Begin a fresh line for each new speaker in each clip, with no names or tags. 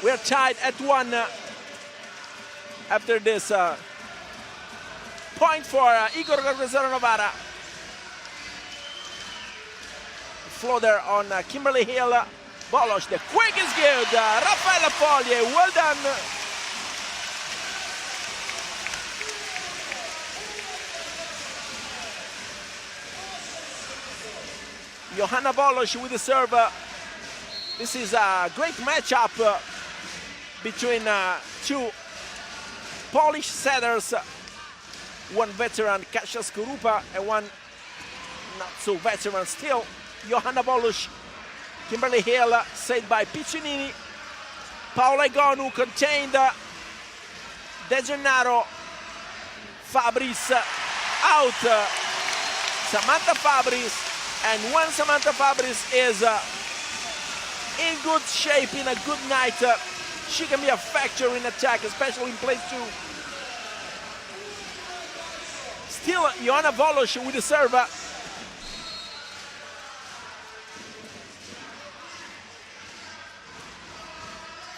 We are tied at 1 after this point for Igor Gorgonzola Novara. Floater on Kimberly Hill. Bolos, the quick is good. Raffaella Foglie, well done. Johanna Bolos with the serve. This is a great matchup between two Polish setters. One veteran, Kasia Skorupa, and one not so veteran still, Johanna Bolos. Kimberly Hill, saved by Piccinini. Paola Egonu contained. De Gennaro. Fabris out. Samantha Fabris. And when Samantha Fabris is in good shape, in a good night, she can be a factor in attack, especially in place 2. Still, Johanna Bolos with the serve.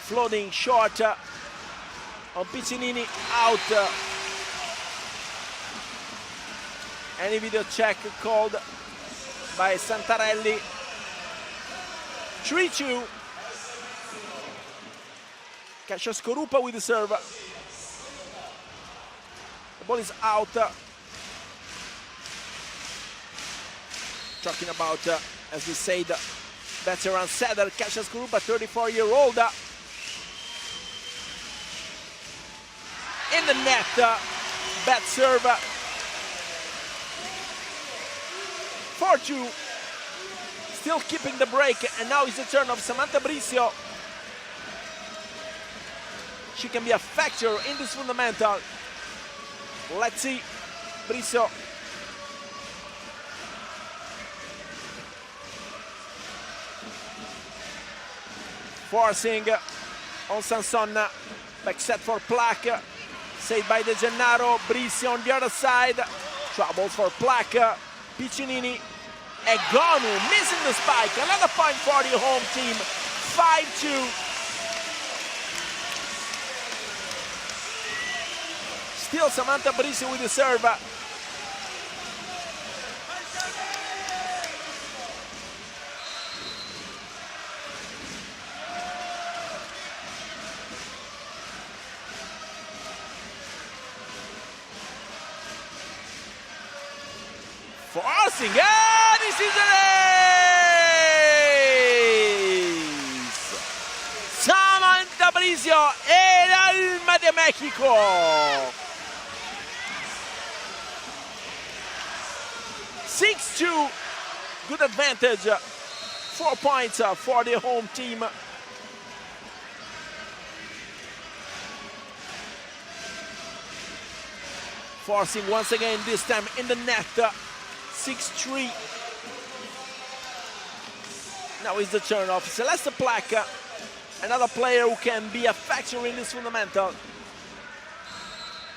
Floating short on Piccinini, out. Any video check called by Santarelli. 3-2. Kasia Skorupa with the serve. The ball is out. Talking about, as we said, veteran setter Kasia Skorupa, 34-year-old. In the net, bad serve. 4-2. Still keeping the break, and now it's the turn of Samantha Bricio. She can be a factor in this fundamental. Let's see. Bricio. Forcing on Sanson. Back set for Plak. Saved by De Gennaro. Bricio on the other side. Troubles for Plak. Piccinini. Egonu missing the spike. Another point for the home team. 5-2. Still Samantha Bricio with the serve. Forcing, this is an ace! Samantha Bricio, el alma de México. Good advantage, 4 points for the home team. Forcing once again, this time in the net. 6-3. Now is the turn of Celeste Plak, another player who can be a factor in this fundamental.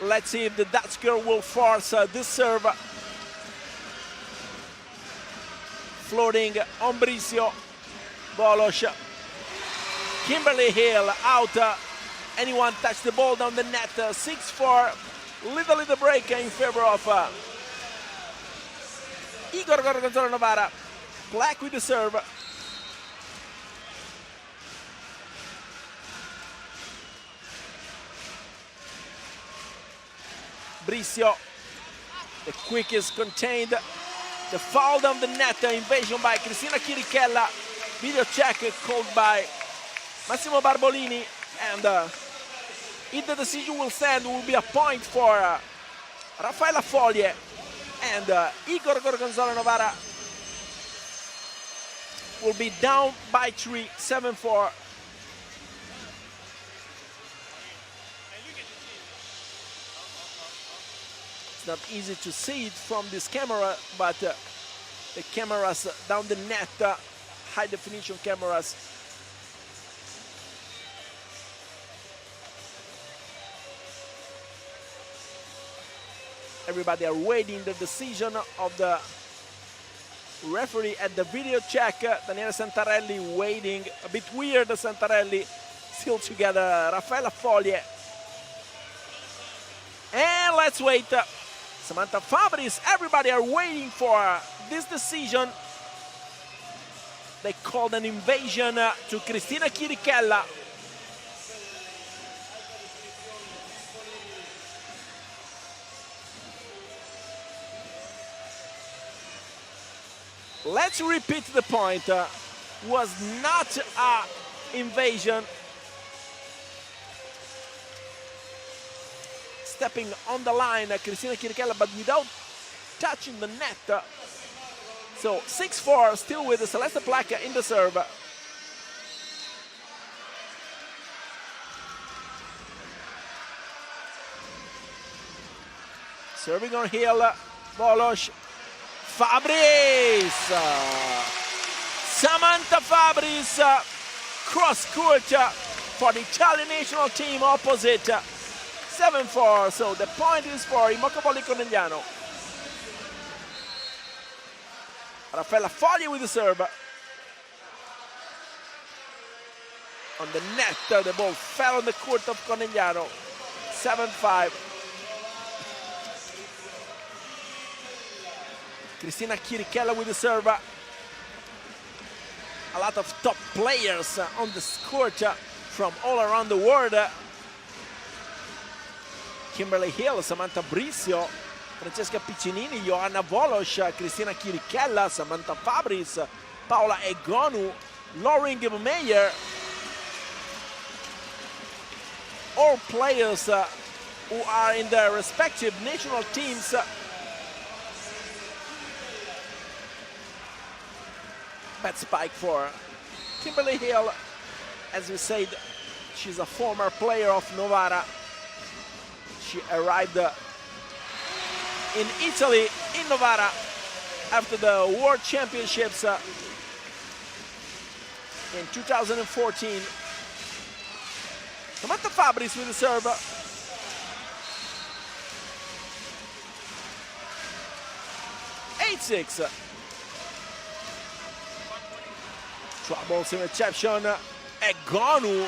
Let's see if the Dutch girl will force this serve. Floating on Bricio. Bolos. Kimberly Hill out. Anyone touch the ball down the net. 6-4. Little break in favor of Igor Gorgonzola Novara. Plak with the serve. Bricio, the quickest contained. The foul down the net, invasion by Cristina Chirichella. Video check called by Massimo Barbolini. And if the decision will stand, will be a point for Raffaella Foglie. And Igor Gorgonzola Novara will be down by 3, 7-4. It's not easy to see it from this camera, but the cameras down the net, high definition cameras, everybody are waiting the decision of the referee at the video check. Daniele Santarelli waiting, a bit weird. Santarelli Still together, Raffaella Foglie. And let's wait. Samantha Fabris, everybody are waiting for this decision. They called an invasion to Cristina Chirichella. Let's repeat the point. Was not an invasion. Stepping on the line, Cristina Chirichella, but without touching the net. So 6-4, still with Celeste Placa in the serve. Serving on Hill, Volos, Fabris. Samantha Fabris, cross court for the Italian national team opposite. 7-4, so the point is for Immoccapoli Conegliano. Raffaella Foglie with the serve. On the net, the ball fell on the court of Conegliano. 7-5. Cristina Chirichella with the serve. A lot of top players on the court from all around the world. Kimberly Hill, Samantha Brissio, Francesca Piccinini, Johanna Volos, Cristina Chirichella, Samantha Fabris, Paola Egonu, Lauren Gebmeyer. All players who are in their respective national teams. Bad spike for Kimberly Hill. As we said, she's a former player of Novara. She arrived in Italy, in Novara, after the World Championships in 2014. Samantha Fabris with the serve. Eight-6. Troubles in reception. Egonu,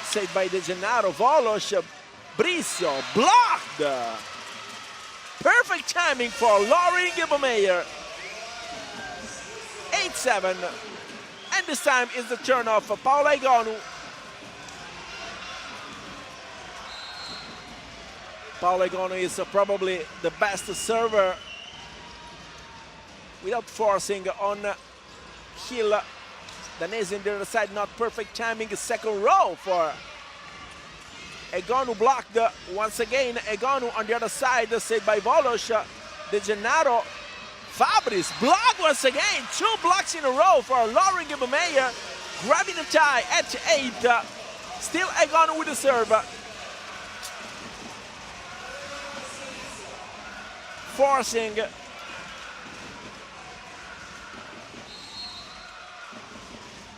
saved by De Gennaro. Volos, Brissio, blocked. Perfect timing for Lauren Gebmeyer. 8-7. And this time is the turn of Paola Egonu. Paola Egonu is probably the best server without forcing on Hill. Danese on the other side, not perfect timing. Second row for Egonu, blocked once again. Egonu on the other side, saved by Volos. De Gennaro, Fabris, blocked once again. 2 blocks in a row for Lauren Gebmeyer, grabbing the tie at 8. Still Egonu with the serve. Forcing.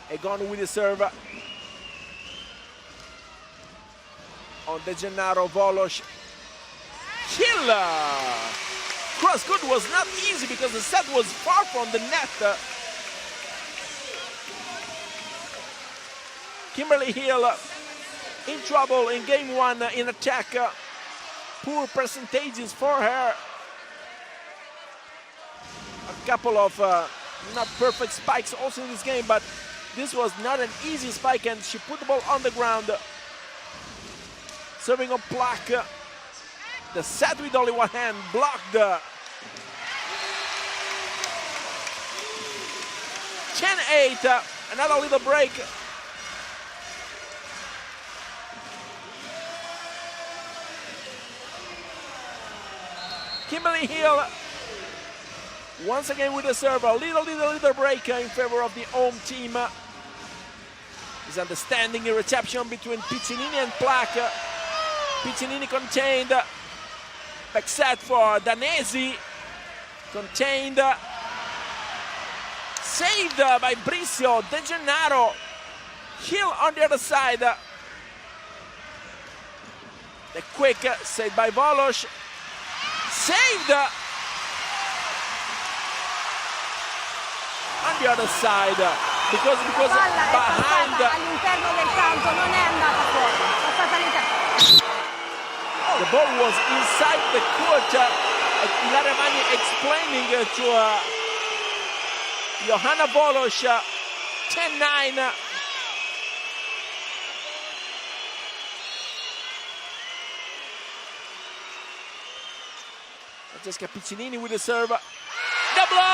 Egonu with the serve. On De Gennaro, Volos. Hill! Cross court was not easy because the set was far from the net. Kimberly Hill in trouble in game 1 in attack. Poor percentages for her. A couple of not perfect spikes also in this game, but this was not an easy spike, and she put the ball on the ground. Serving on Plaque. The set with only one hand, blocked. 10-8, another little break. Kimberly Hill once again with the serve. A little break in favor of the home team. Is understanding the reception between Piccinini and Plaque. Piccinini contained. Back set for Danesi. Contained. Saved by Brissio. De Gennaro. Hill on the other side. The quick saved by Volos. Saved. On the other side. because
palla è
behind
passata all'interno del campo, non è andata fuori, è passata all'interno.
the ball was inside the court. Ilaria Magni explaining to Johanna Bolos, 10-9. Francesca Piccinini with the serve. The block!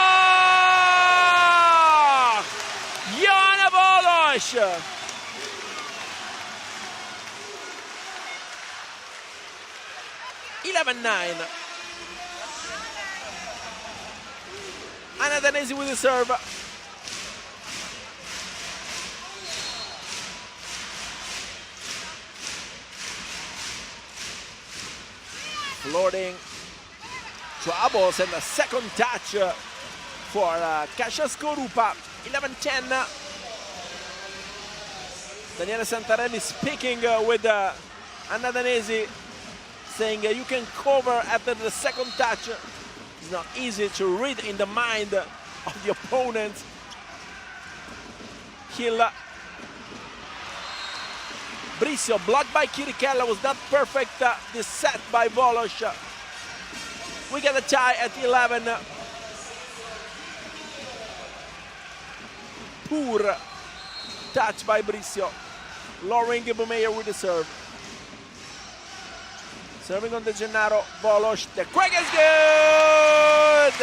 Johanna Bolos! (11-9). Anna Danesi with the serve. Floating troubles and a second touch for Kasia Skorupa. 11-10. Daniele Santarelli speaking with Anna Danesi, saying you can cover after the second touch. It's not easy to read in the mind of the opponent. Hill. Bricio blocked by Chirichella, was not perfect. This set by Bolos. We get a tie at 11. Poor touch by Bricio. Lauren Gebumeyer with the serve. Serving on De Gennaro, Bolos. The quick is good!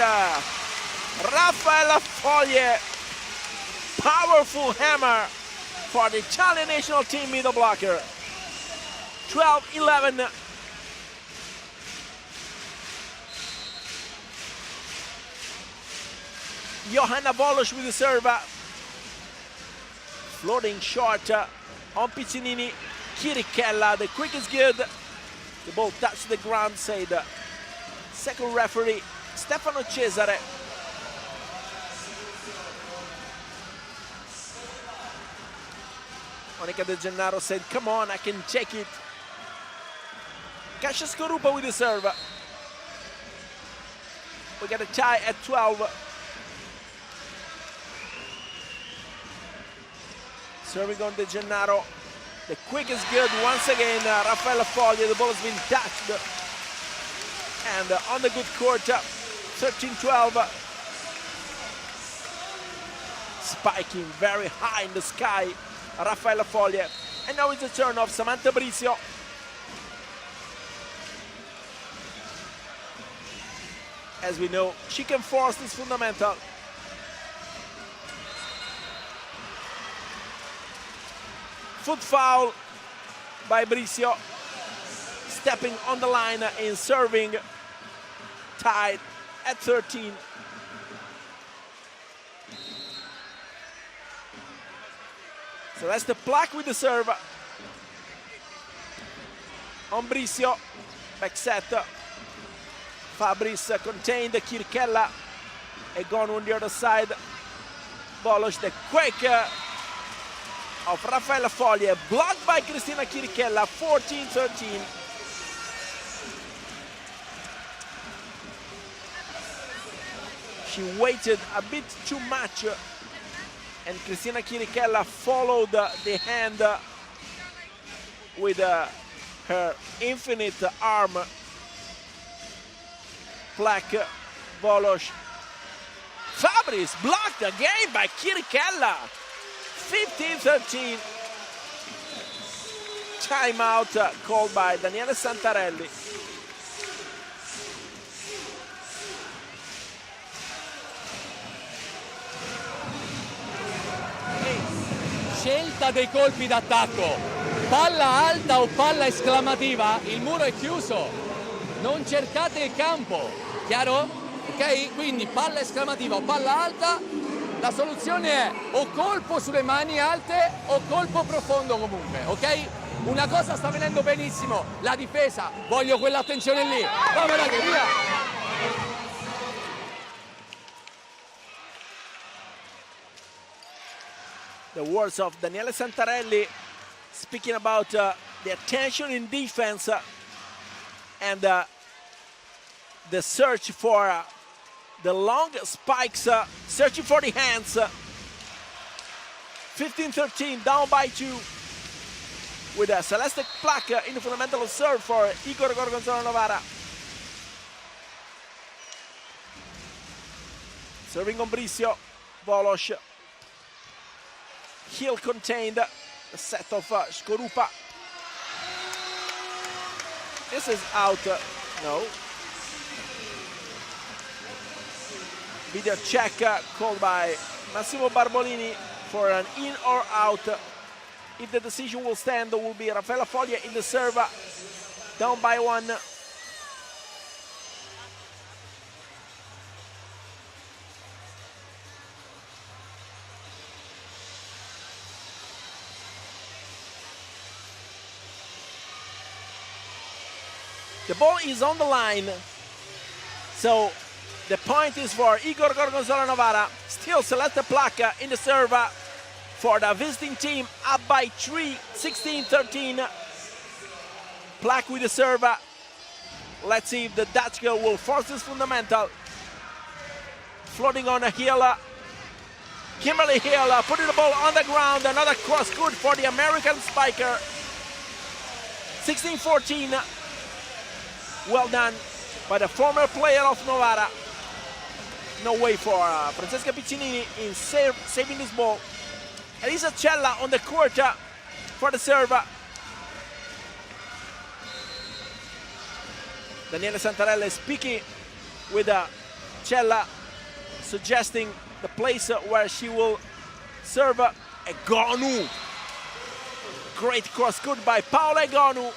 Raffaella Foglie. Powerful hammer for the Italian national team middle blocker. 12-11. Johanna Bolos with the serve. Floating short on Piccinini. Chirichella, the quick is good. The ball touched the ground, said second referee Stefano Cesare. Monica De Gennaro said, come on, I can check it. Kasia Skorupa with the serve. We got a tie at 12. Serving on De Gennaro. The quick is good once again. Raffaella Foglie, the ball has been touched. And on the good court, 13-12. Spiking very high in the sky, Raffaella Foglie. And now it's the turn of Samantha Bricio. As we know, she can force this fundamental. Foot foul by Bricio. Stepping on the line in serving. Tied at 13. So that's the Plaque with the serve. On Bricio. Back set. Fabris contained Chirichella. A gone on the other side. Bolos, the quick of Raffaella Foglie, blocked by Cristina Chirichella, 14-13. She waited a bit too much, and Cristina Chirichella followed the hand with her infinite arm. Plaque, Bolos. Fabris blocked again by Chirichella. 15-13. Timeout called by Daniele Santarelli.
Scelta dei colpi d'attacco. Palla alta o palla esclamativa, il muro è chiuso. Non cercate il campo. Chiaro? Ok? Quindi palla esclamativa o palla alta. La soluzione è o colpo sulle mani alte o colpo profondo comunque, ok? Una cosa sta venendo benissimo, la difesa, voglio quell'attenzione lì. Vamos ragazzi, via!
The words of Daniele Santarelli speaking about the attention in defense and the search for the long spikes, searching for the hands. 15-13, down by 2. With a Celeste Placa in the fundamental serve for Igor Gorgonzola Novara. Serving on Bricio, Volos. Heel contained, the set of Skorupa. This is out, no. Video check called by Massimo Barbolini for an in or out. If the decision will stand, there will be Raffaella Foglia in the serve, down by 1. The ball is on the line, so the point is for Igor Gorgonzola Novara. Still Celeste Placa in the serve for the visiting team, up by 3, 16-13. Placa with the serve. Let's see if the Dutch girl will force this fundamental. Floating on a heel. Kimberly Hill putting the ball on the ground. Another cross good for the American spiker. 16-14. Well done by the former player of Novara. No way for Francesca Piccinini in saving this ball. Elisa Cella on the court for the serve. Daniele Santarella speaking with Cella, suggesting the place where she will serve. Egonu. Great cross good by Paola Egonu.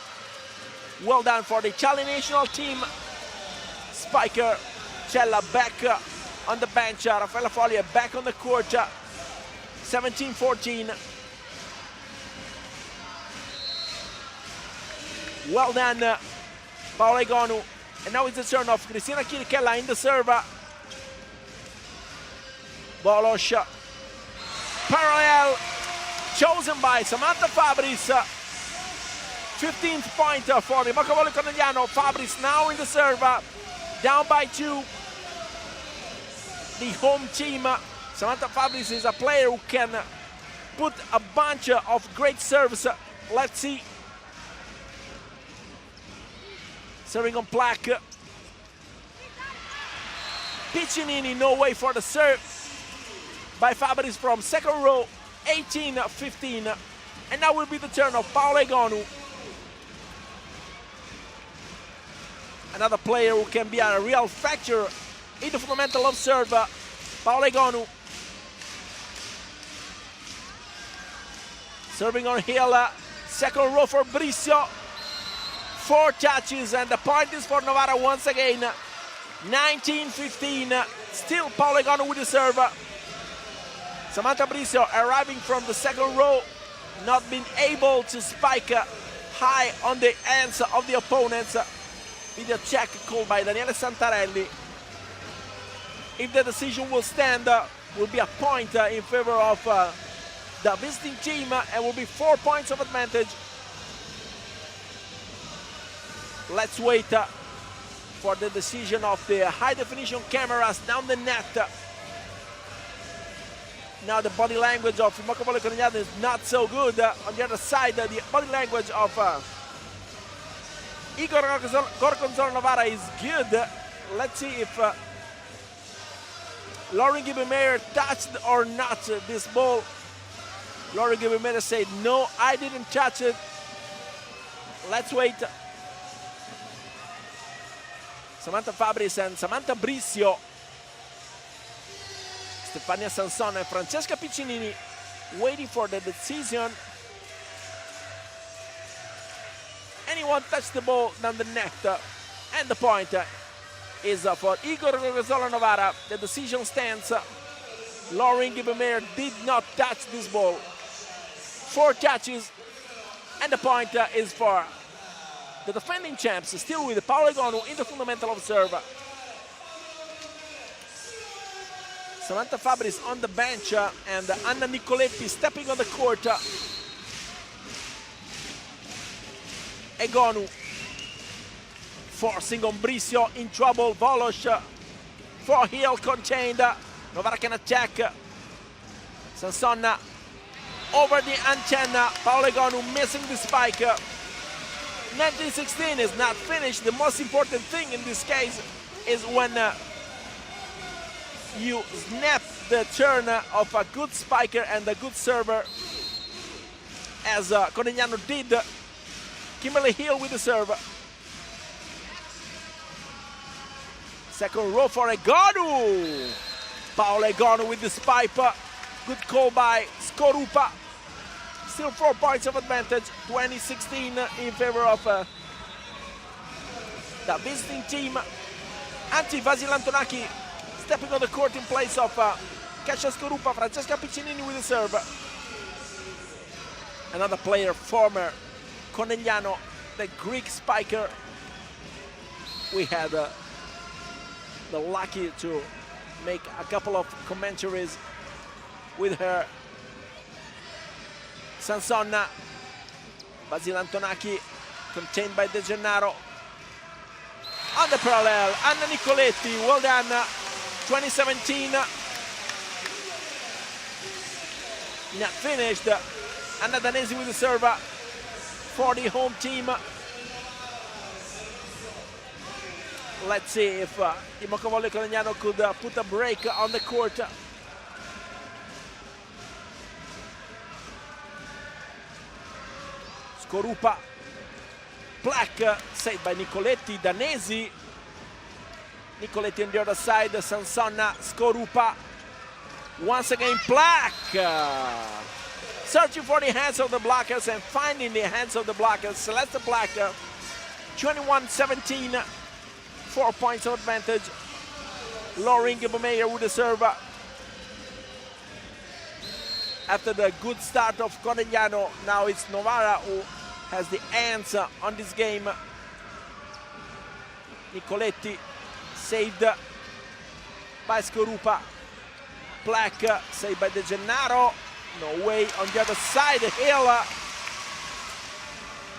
Well done for the Italian national team. Spiker Cella back on the bench. Raffaella Foglia back on the court. 17-14. Well done, Paola Egonu. And now it's the turn of Cristina Chirichella in the serve. Bolos. Parallel chosen by Samantha Fabris. 15th point for the Boccavolo Cornegliano. Fabris now in the serve, down by 2. The home team. Samantha Fabris is a player who can put a bunch of great serves. Let's see. Serving on Plaque. Piccinini, no way for the serve by Fabris from second row, 18-15. And now will be the turn of Paola Egonu. Another player who can be a real factor in the fundamental of serve, Paola Egonu. Serving on Hill, second row for Bricio. 4 touches, and the point is for Novara once again. 19-15, still Paola Egonu with the serve. Samantha Bricio arriving from the second row, not being able to spike high on the ends of the opponents. Video check called by Daniele Santarelli. If the decision will stand, will be a point in favor of the visiting team, and will be 4 points of advantage. Let's wait for the decision of the high definition cameras down the net. Now the body language of Boccavolo Cornegliano is not so good. On the other side, the body language of Igor Gorgonzola Novara is good. Let's see if Lauren Gibbemeyer touched or not this ball. Lauren Gibbemeyer said, no, I didn't touch it. Let's wait. Samantha Fabris and Samantha Bricio. Stefania Sanson and Francesca Piccinini waiting for the decision. Anyone touched the ball down the net, and the point is for Igor Gorgonzola Novara. The decision stands. Lauren Gibbemeyer did not touch this ball. 4 touches, and the point is for the defending champs, still with Paola Egonu in the fundamental of serve. Samantha Fabris on the bench, and Anna Nicoletti stepping on the court. Egonu forcing on Bricio, in trouble. Volos for heel contained. Novara can attack. Sansonna over the antenna. Paolo Egonu missing the spike. 1916 is not finished. The most important thing in this case is when you snap the turn of a good spiker and a good server, as Conegliano did. Kimberly Hill with the serve. Second row for Egonu. Paolo Egonu with the spike. Good call by Skorupa. Still 4 points of advantage. 2016 in favor of the visiting team. Vasil Antonacchi stepping on the court in place of Kasia Skorupa. Francesca Piccinini with the serve. Another player, former Conegliano, the Greek spiker. We had the lucky to make a couple of commentaries with her. Sansonna, Vasil Antonacchi contained by De Gennaro. On the parallel, Anna Nicoletti, well done. 2017. Not finished. Anna Danesi with the serve for the home team. Let's see if il Moccavolle Conegliano could put a break on the court. Skorupa, Black, saved by Nicoletti, Danesi. Nicoletti on the other side, Sansonna, Skorupa. Once again, Black. Searching for the hands of the blockers and finding the hands of the blockers. Celeste Black, 21-17, 4 points of advantage. Lauren Gebemeyer with the serve. After the good start of Conegliano, now it's Novara who has the hands on this game. Nicoletti saved by Skorupa. Black saved by De Gennaro. No way on the other side. Hill.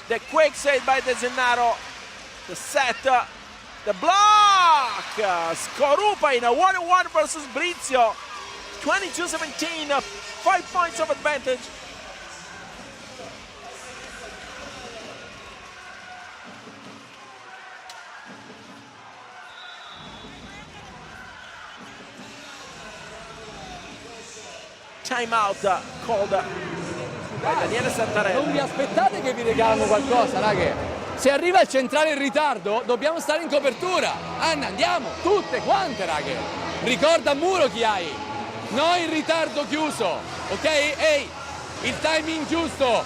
The quick save by De Gennaro. The set. The block. Skorupa in a 1-on-1 versus Brizio. 22-17. 5 points of advantage. Timeout called da Daniele Santarelli.
Non vi aspettate che vi regalano qualcosa, raghe. Se arriva il centrale in ritardo, dobbiamo stare in copertura. Anna, andiamo, tutte quante, raghe. Ricorda a muro chi hai. No in ritardo chiuso, ok? Ehi, il timing giusto,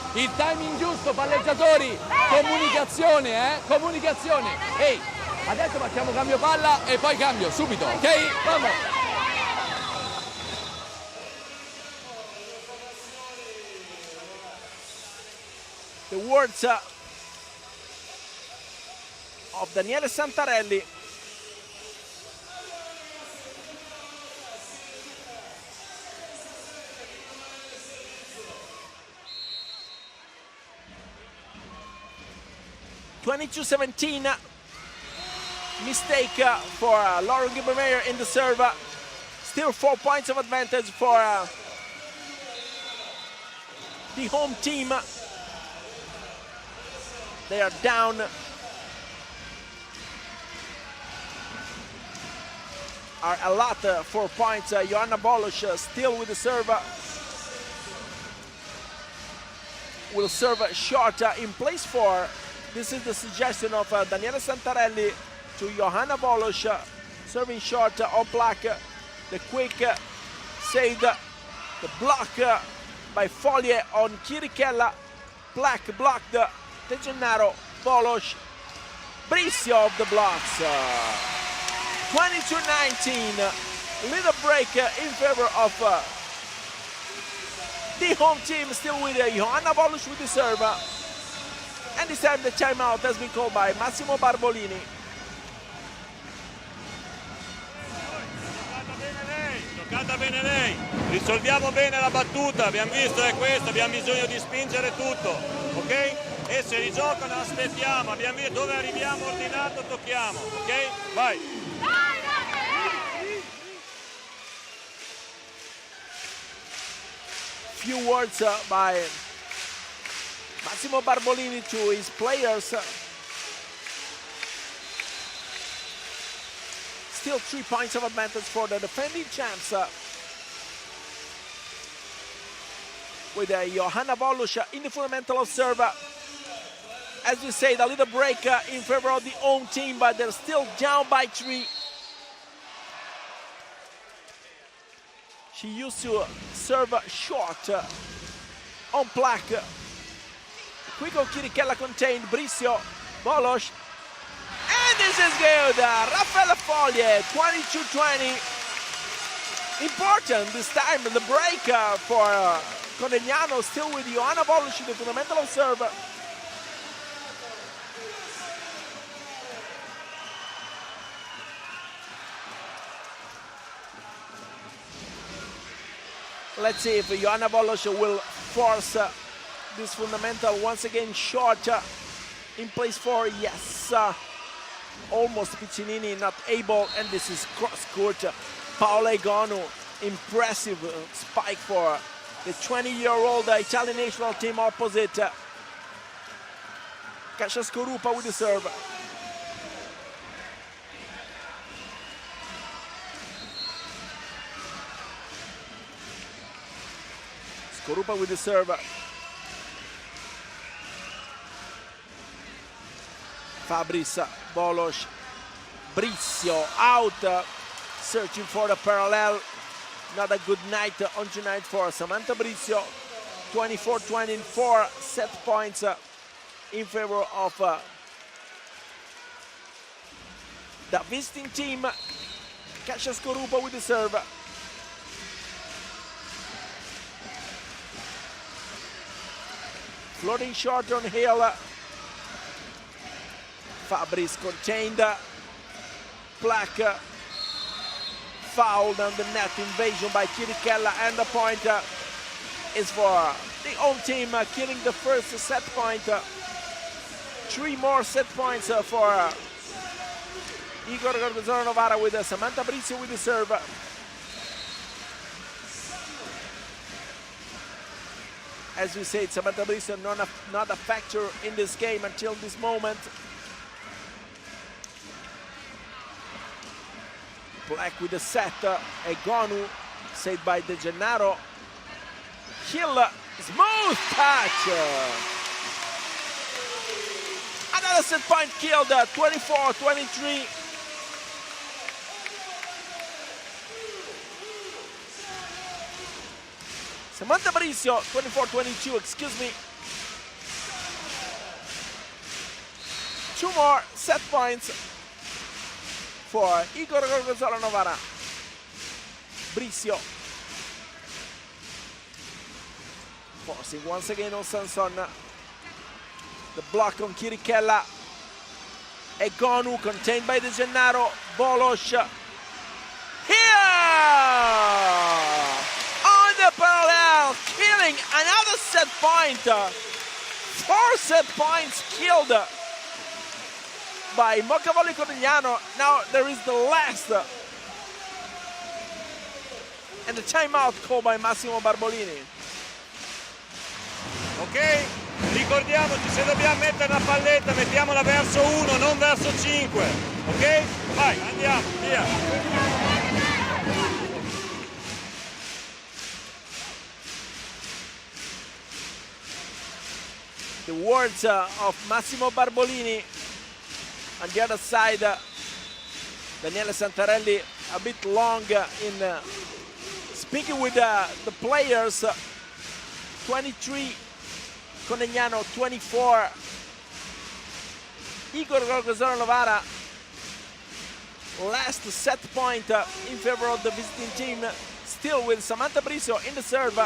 palleggiatori. Comunicazione, comunicazione. Ehi, adesso facciamo cambio palla e poi cambio, subito, ok? Vamos.
The words of Daniele Santarelli. (22-17) mistake for Lauren Gebemeyer in the serve. Still 4 points of advantage for the home team. They are down. Are a lot, 4 points. Joanna Bolosh still with the serve. Will serve short in place 4. This is the suggestion of Daniele Santarelli to Johanna Bolosh. Serving short on Black. The quick saved. The block by Foglie on Chirichella. Black blocked. De Gennaro, Bolosh, Brizio of the blocks. 22-19. Little break in favor of the home team, still with Johanna Bolosh with the serve. And this time the timeout has been called by Massimo Barbolini.
Giocata bene lei, risolviamo bene la battuta, abbiamo visto è questo, abbiamo bisogno di spingere tutto, ok? E se rigiocano aspettiamo, abbiamo visto dove arriviamo ordinato, tocchiamo, ok? Vai!
few words by Massimo Barbolini to his players. Still 3 points of advantage for the defending champs. With Johanna Volus in the fundamental of serve. As we said, a little break in favor of the home team, but they're still down by 3. She used to serve short on Plaque. Quick on Chirichella contained, Bricio, Volus. And this is good, Raffaella Foglie, 22-20. Important this time, the break for Conegliano, still with Johanna Volus in the fundamental of serve. Let's see if Johanna Volus will force this fundamental once again short in place 4. Yes, almost Piccinini not able, and this is cross court. Paola Egonu, impressive spike for the 20-year-old Italian national team opposite. Kasia Skorupa with the serve. Skorupa with the serve. Fabris, Volus, Bricio out, searching for the parallel. Not a good night on tonight for Samantha Bricio. 24-20 in 4 set points in favor of the visiting team. Kasia Skorupa with the serve. Floating short on Hill. Fabris contained. Plaque fouled on the net, invasion by Chirichella, and the point is for the home team, killing the first set point. 3 more set points for Igor Gorgonzola Novara with Samantha Bricio with the serve. As we said, Samantha Bricio not a factor in this game until this moment. Black with the set, Egonu, saved by De Gennaro. Hill, smooth touch. Another set point killed, 24-23. Samantha Bricio, 24-22, excuse me. 2 more set points for Igor Gorgonzola Novara. Bricio forcing once again on Sanson. The block on Chirichella. Egonu contained by De Gennaro. Volus here on the parallel, killing another set point. 4 set points killed by Moccavoli Conegliano. Now there is the last, and the timeout called by Massimo Barbolini.
Ok? Ricordiamoci, se dobbiamo mettere una palletta mettiamola verso 1, non verso 5. Ok? Vai, andiamo, via.
The words of Massimo Barbolini. On the other side, Daniele Santarelli a bit long in speaking with the players. 23, Conegliano 24. Igor Gorgonzola Novara, last set point in favor of the visiting team, still with Samantha Bricio in the serve.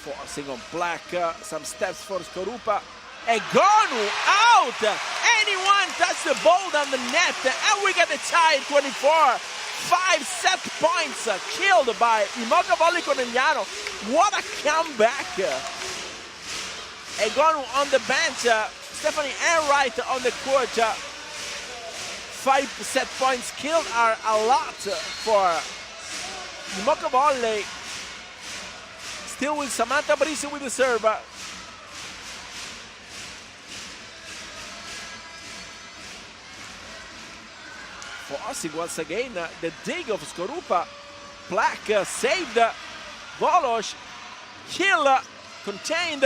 Forcing on Black, some steps for Skorupa. Egonu out! Anyone touched the ball down the net, and we get a tie 24. 5 set points killed by Imoca Volley Conegliano. What a comeback! Egonu on the bench, Stephanie Enright on the court. 5 set points killed are a lot for Imoca Volley. Still with Samantha Bricio with the serve. Forcing once again the dig of Skorupa. Black saved. Volos. Hill contained.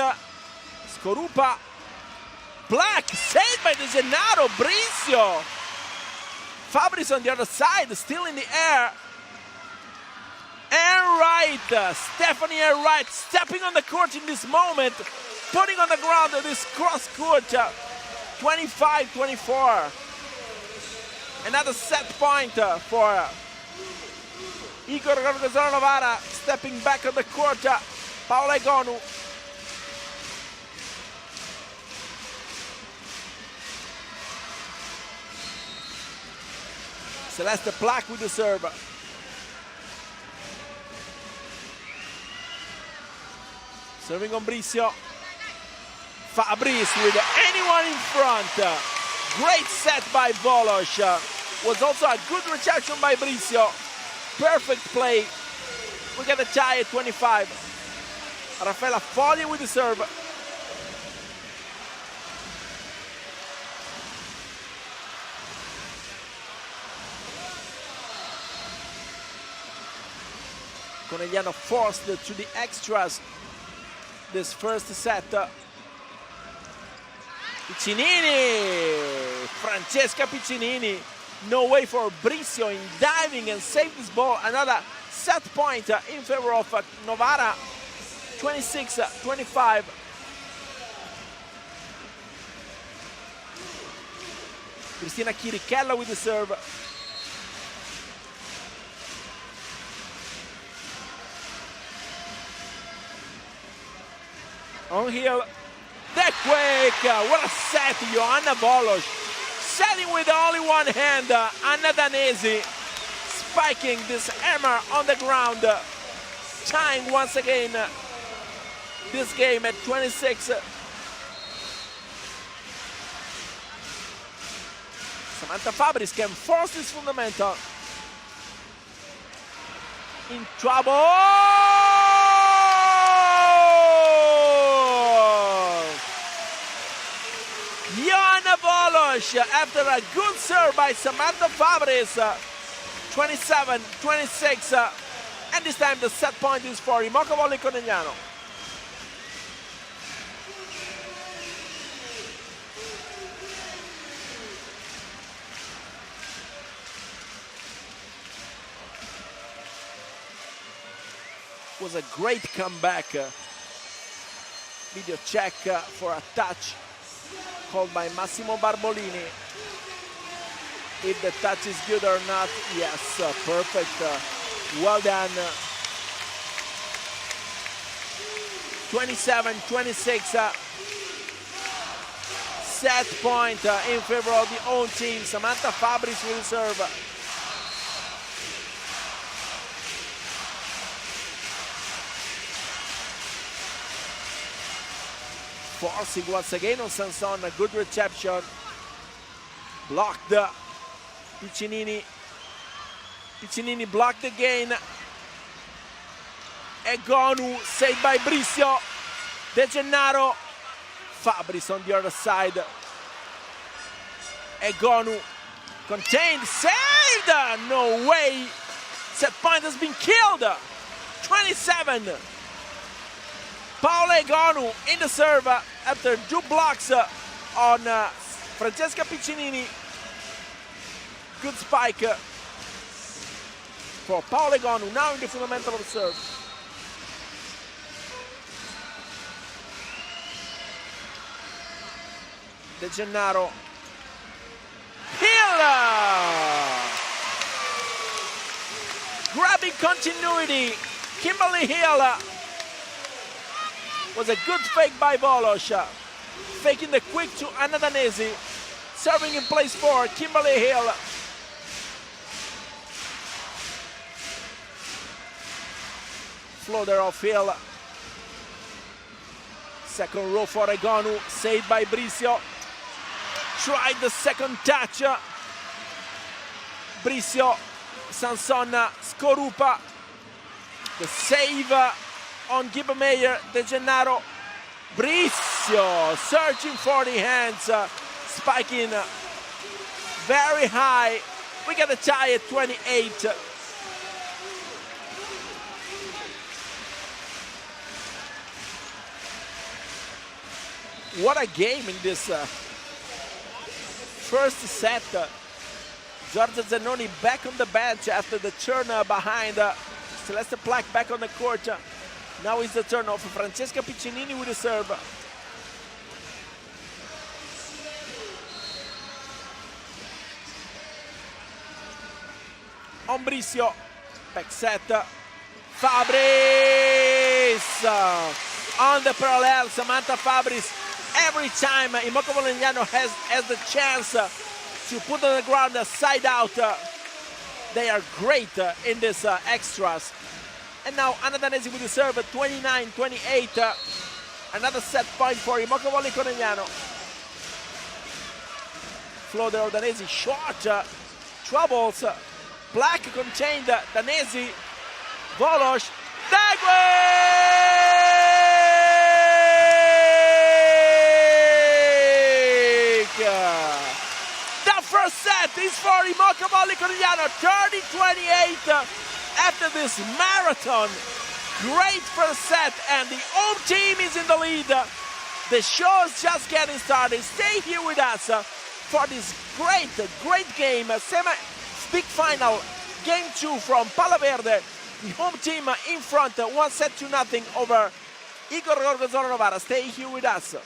Skorupa. Black saved by De Gennaro. Bricio. Fabris on the other side, still in the air. Enright. Stephanie Enright stepping on the court in this moment. Putting on the ground this cross court. 25-24. Another set point for Igor Gorgonzola Novara, stepping back on the court. Paola Egonu. Celeste Black with the serve. Serving on Bricio. Fabris with anyone in front. Great set by Volos. Was also a good reception by Bricio. Perfect play. We get a tie at 25. Raffaella Fogli with the serve. Conegliano forced to the extras this first set. Piccinini! Francesca Piccinini. No way for Bricio in diving and save this ball. Another set point in favor of Novara. 26-25. Cristina Chirichella with the serve. On Hill. The quick. What a set. Joanna Volos. Setting with only one hand. Anna Danesi spiking this hammer on the ground. Tying once again this game at 26. Samantha Fabris can force this fundamental. In trouble. Joanna Volos after a good serve by Samantha Fabris. 27-26. And this time the set point is for Imoca Volley Conegliano. Was a great comeback. Video check for a touch called by Massimo Barbolini. If the touch is good or not, yes, perfect. Well done. 27-26. Set point in favor of the own team. Samantha Fabris will serve. Forcing once again on Sanson, a good reception. Blocked. Piccinini. Piccinini blocked again. Egonu saved by Bricio. De Gennaro. Fabris on the other side. Egonu contained, saved! No way! Set point has been killed. 27. Paola Egonu in the serve after 2 blocks on Francesca Piccinini. Good spike for Paola Egonu, now in the fundamental of the serve. De Gennaro. Hill! Grabbing continuity. Kimberly Hill. Was a good fake by Volos. Faking the quick to Anna Danesi. Serving in place for Kimberly Hill. floater of Phil. Second row for Egonu, saved by Bricio. Tried the second touch. Bricio, Sanson, Scorupa. The save on Gibbemeyer, De Gennaro. Bricio searching for the hands, spiking very high. We get a tie at 28. What a game in this first set. Giorgio Zannoni back on the bench after the turn behind. Celeste Plack back on the court. Now is the turn of Francesca Piccinini with the serve. On Bricio, back set. Fabris on the parallel. Samantha Fabris. Every time Immoco Volignano has the chance to put on the ground side out, they are great in this extras. And now Anna Danesi with the serve at 29-28. Another set point for Immoco Volignano. Floater of Danesi short. Troubles. Black contained Danesi. Volos. The first set is for Immoco Volignano. 30-28 after this marathon. Great first set, and the home team is in the lead. The show is just getting started. Stay here with us for this great game. Big final, game 2 from Palla Verde. The home team in front, 1-0 over Igor Gorgonzola Novara. Stay here with us.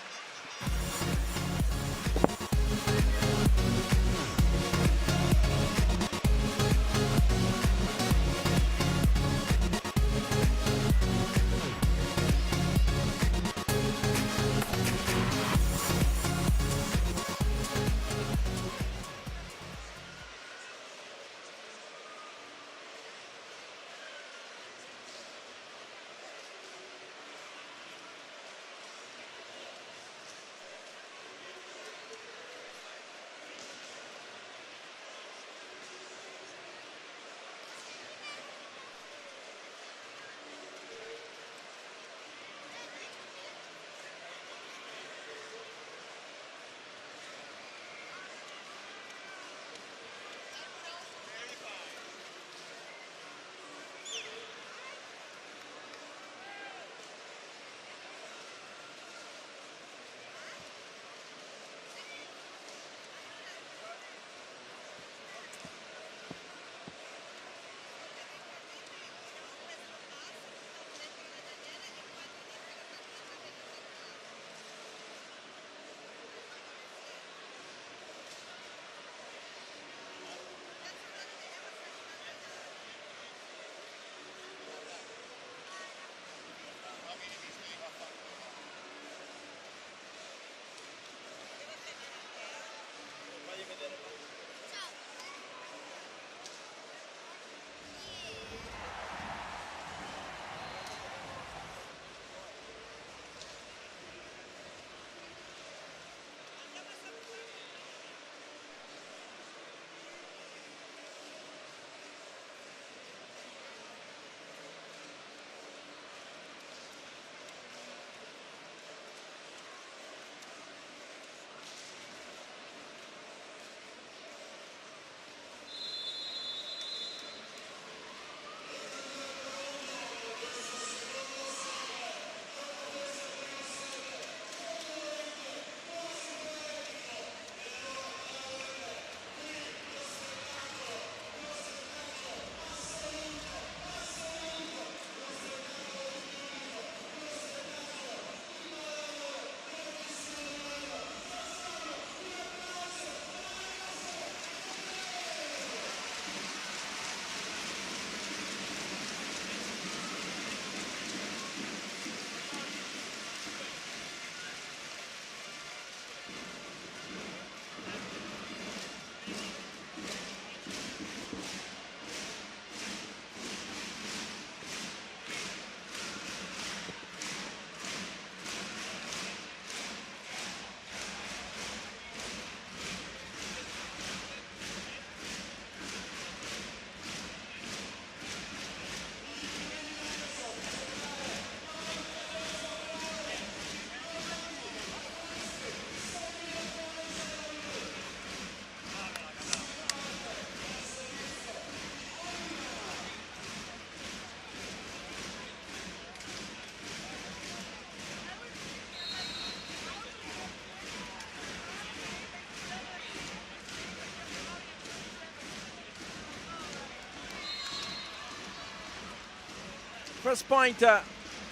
First point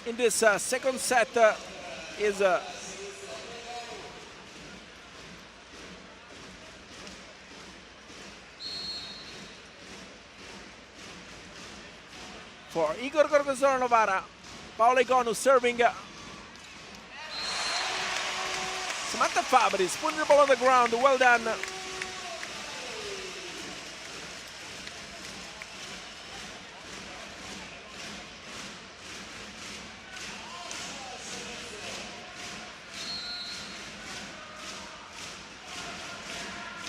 in this second set is for Igor Gorgonzola Novara. Paola Egonu serving. Samantha Fabris putting the ball on the ground. Well done.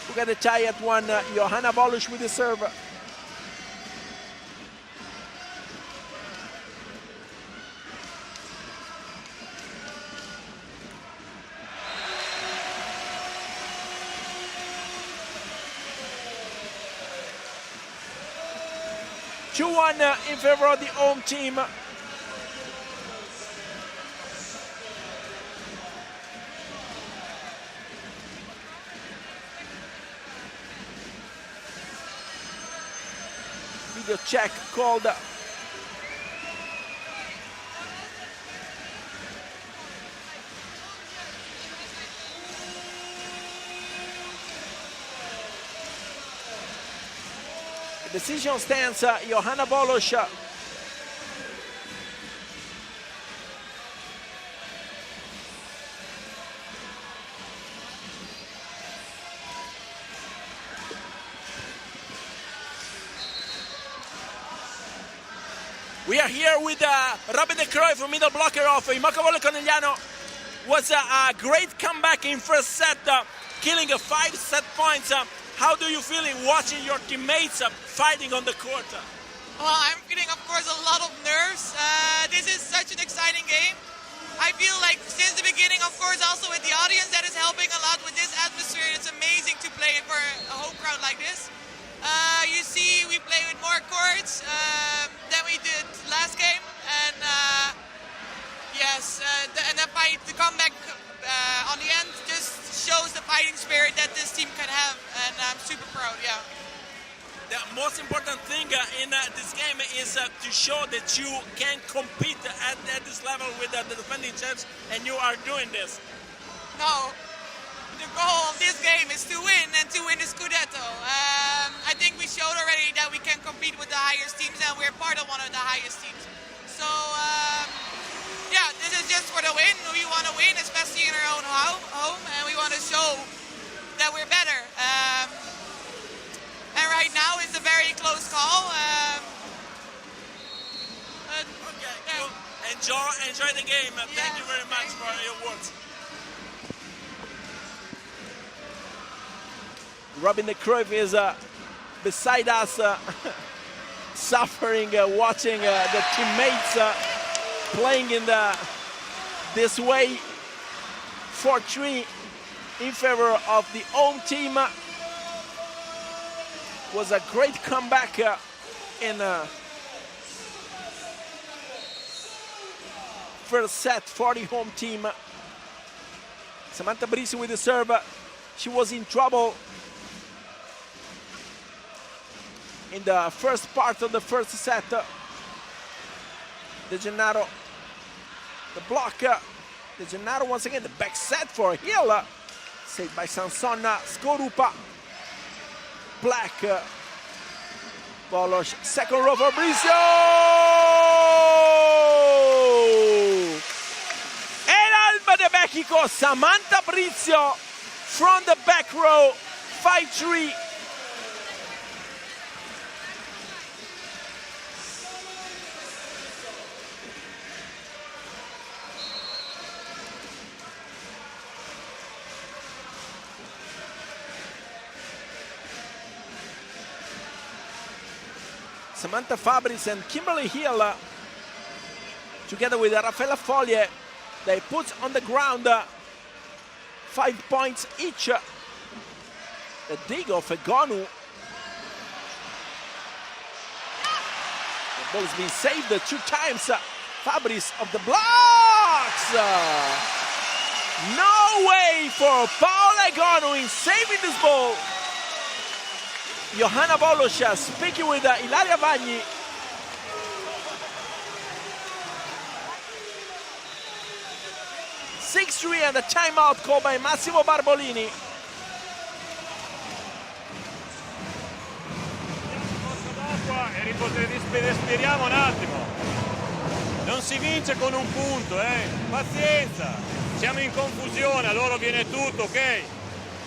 Look at the tie at one. Johanna Bolush with the serve. In favor of the home team. Video check called. The decision stands. Johanna Bolosh. We are here with Robin De Cruyff, middle blocker of Immocavolo Conegliano. Was a great comeback in first set, killing 5 set points. How do you feel in watching your teammates fighting on the court?
Well, I'm feeling, of course, a lot of nerves. This is such an exciting game. I feel like since the beginning, of course, also with the audience, that is helping a lot with this atmosphere. It's amazing to play for a home crowd like this. You see, we play with more courts than we did last game, and yes, the comeback on the end just shows the fighting spirit that this team can have, and I'm super proud. Yeah.
The most important thing in this game is to show that you can compete at this level with the defending champs, and you are doing this.
No, the goal of this game is to win, and to win the Scudetto. I think we showed already that we can compete with the highest teams, and we're part of one of the highest teams. So yeah, this is just for the win. We want to win, especially in our own home, and we want to show that we're better. And right now it's a very close call.
Okay, cool. Enjoy the game. Thank you very much for your words. Robin De Cruyff is beside us, suffering, watching the teammates playing in this way. 4-3 in favor of the home team. Was a great comeback in first set for the home team. Samantha Brisi with the serve. She was in trouble in the first part of the first set. De Gennaro, the block. De Gennaro once again, the back set for Hill. Saved by Sansonna. Skorupa. Black. Bolosh, second row for Brizio! And Alba de Mexico, Samantha Brizio from the back row, 5-3. Samantha Fabris and Kimberly Hill, together with Raffaella Foglie, they put on the ground 5 points each. The dig of Egonu. The ball has been saved 2 times. Fabris of the blocks. No way for Paola Egonu in saving this ball. Johanna Bolosh speaking with Ilaria Vagni. 6-3 and a timeout called by Massimo Barbolini.
E respiriamo un attimo. Non si vince con un punto, pazienza. Siamo in confusione, a loro viene tutto, ok?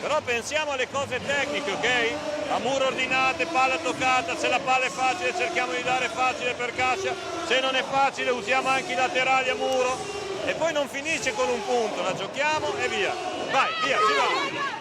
Però pensiamo alle cose tecniche, ok? A muro ordinate, palla toccata, se la palla è facile cerchiamo di dare facile per Cascia, se non è facile usiamo anche i laterali a muro e poi non finisce con un punto, la giochiamo e via. Vai, via, si va.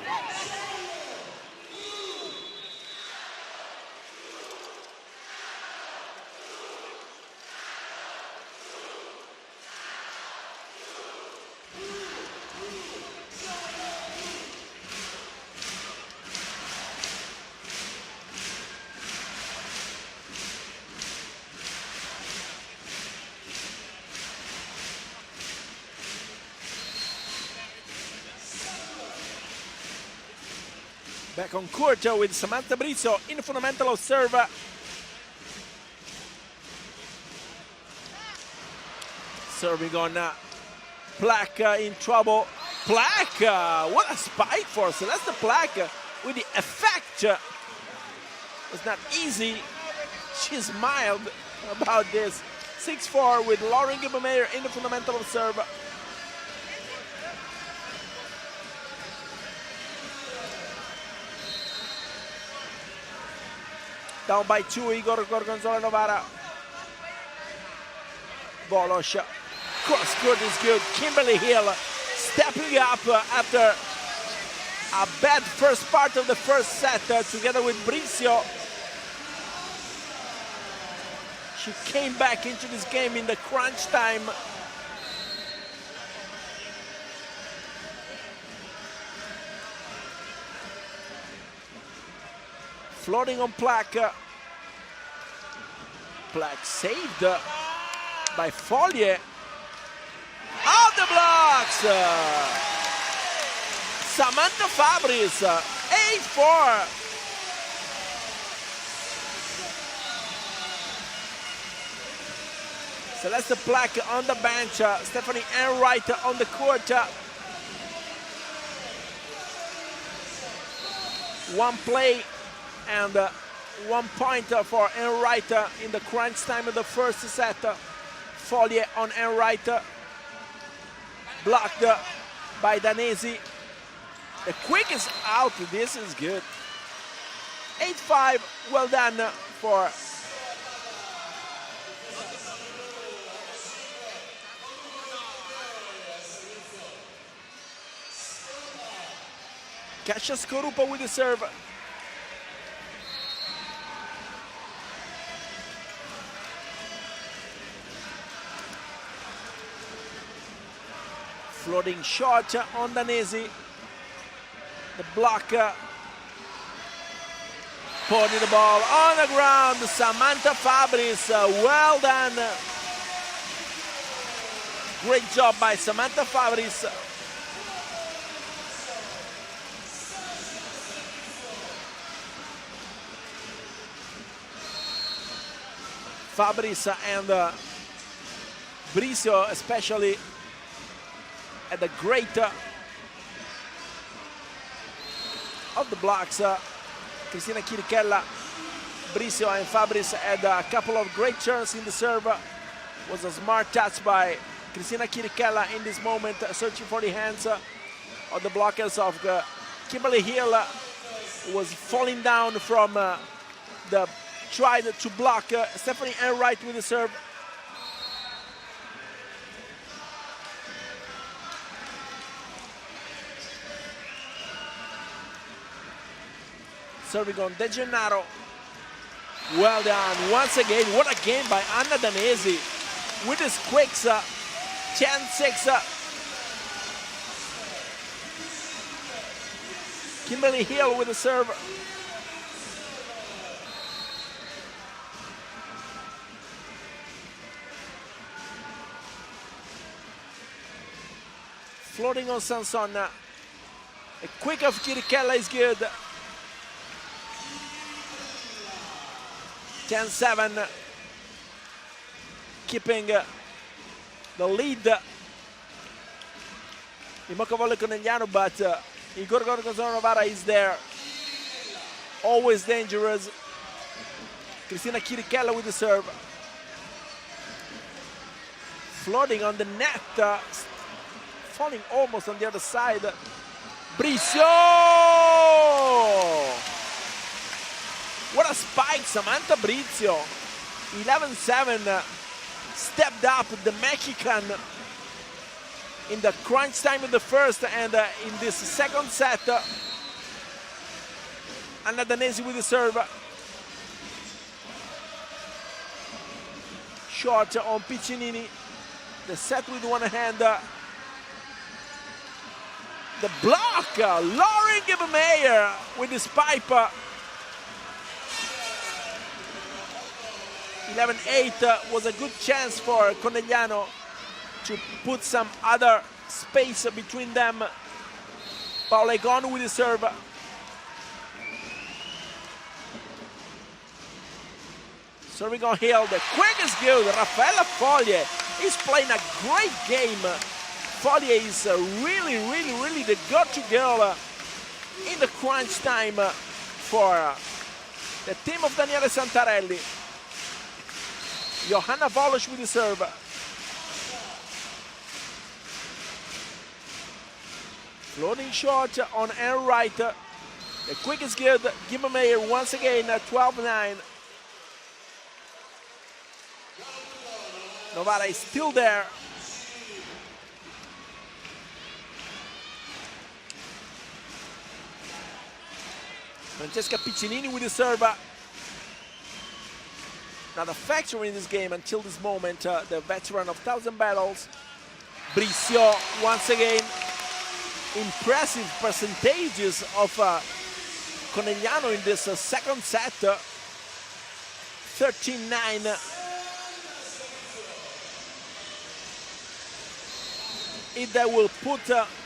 Back on court with Samantha Brizio in fundamental serve. Serving on Black in trouble. Black, what a spike for Celeste Black with the effect. It's not easy. She smiled about this. 6-4 with Lauren Gibbermeyer in the fundamental serve. Down by 2, Igor Gorgonzola Novara. Bolos. Cross court is good. Kimberly Hill stepping up after a bad first part of the first set together with Brizio. She came back into this game in the crunch time. Floating on Plaque. Plaque saved by Follier. Out the blocks! Samantha Fabris, 8-4. Celeste Plaque on the bench. Stephanie Enright on the court. One play and 1 point for Enright in the crunch time of the first set. Follier on Enright. Blocked by Danesi. The quick is out. This is good. 8-5. Well done for Kasia Skorupa with the serve. Floating shot on Danesi. The block. Putting the ball on the ground. Samantha Fabris. Well done. Great job by Samantha Fabris. Fabris and Brizio especially at the great of the blocks. Cristina Chirichella, Brizio and Fabris had a couple of great turns in the serve. Was a smart touch by Cristina Chirichella in this moment, searching for the hands of the blockers of Kimberly Hill, who was falling down from the try to block Stephanie Enright with the serve. Serving on De Gennaro. Well done once again. What a game by Anna Danesi with his quicks. 10-6. Kimberly Hill with the serve. Floating on Sanson. A quick of Chirichella is good. 10-7. Keeping the lead Immoccavolle Conegliano, but Igor Gorgonzola Novara is there. Always dangerous. Cristina Chirichella with the serve. Floating on the net, falling almost on the other side. Bricio! What a spike, Samantha Bricio. 11-7, stepped up the Mexican in the crunch time of the first, and in this second set, Anna Danesi with the serve. Short on Piccinini. The set with one hand. The block, Lauren Gibbemeyer with his pipe. 11-8 was a good chance for Conegliano to put some other space between them. Paola Egon with the serve. Serving on Hill, the quick is good. Raffaella Foglie is playing a great game. Foglie is really the go-to girl in the crunch time for the team of Daniele Santarelli. Johanna Volosh with the serve. Floating short on Anne Wright. The quick is good. Gimmermeyer once again at 12-9. Novara is still there. Francesca Piccinini with the serve. Not a factor in this game until this moment, the veteran of 1,000 battles. Bricio once again. Impressive percentages of Conegliano in this second set. 13-9. If they will put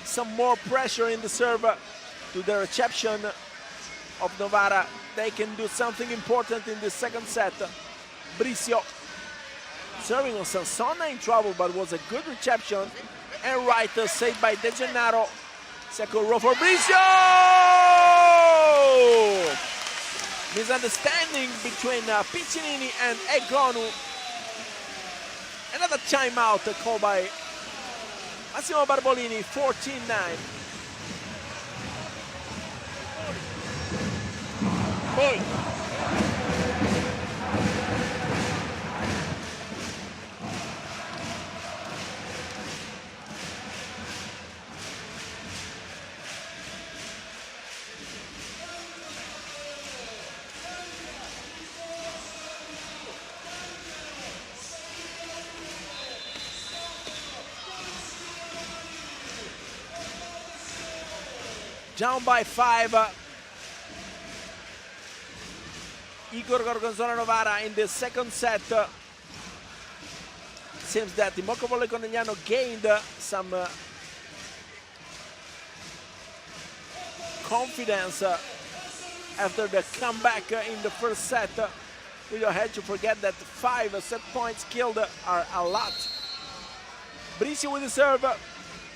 some more pressure in the serve to the reception of Novara, they can do something important in the second set. Bricio serving on Sansona in trouble, but was a good reception. And right, saved by De Gennaro. Second row for Bricio! Misunderstanding between Piccinini and Egonu. Another timeout called by Massimo Barbolini, 14-9.
Poi.
Down by 5. Igor Gorgonzola Novara in the second set. Seems that Immoccavolle Conegliano gained some confidence after the comeback in the first set. We don't have to forget that 5 set points killed are a lot. Bricio with the serve.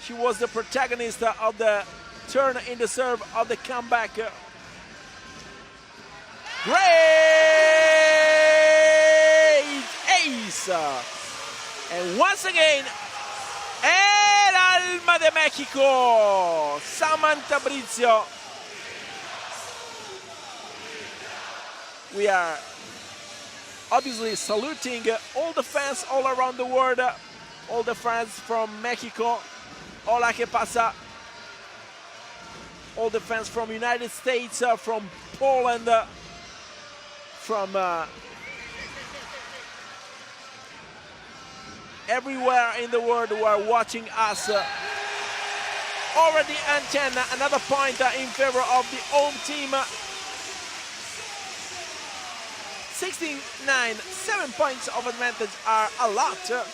She was the protagonist of the turn in the serve of the comeback. Great ace! And once again, El Alma de Mexico, Samantha Bricio. We are obviously saluting all the fans all around the world, all the fans from Mexico. Hola, que pasa? All the fans from United States, from Poland, from everywhere in the world who are watching us over the antenna. Another point in favor of the home team. 16-9, 7 points of advantage are a lot.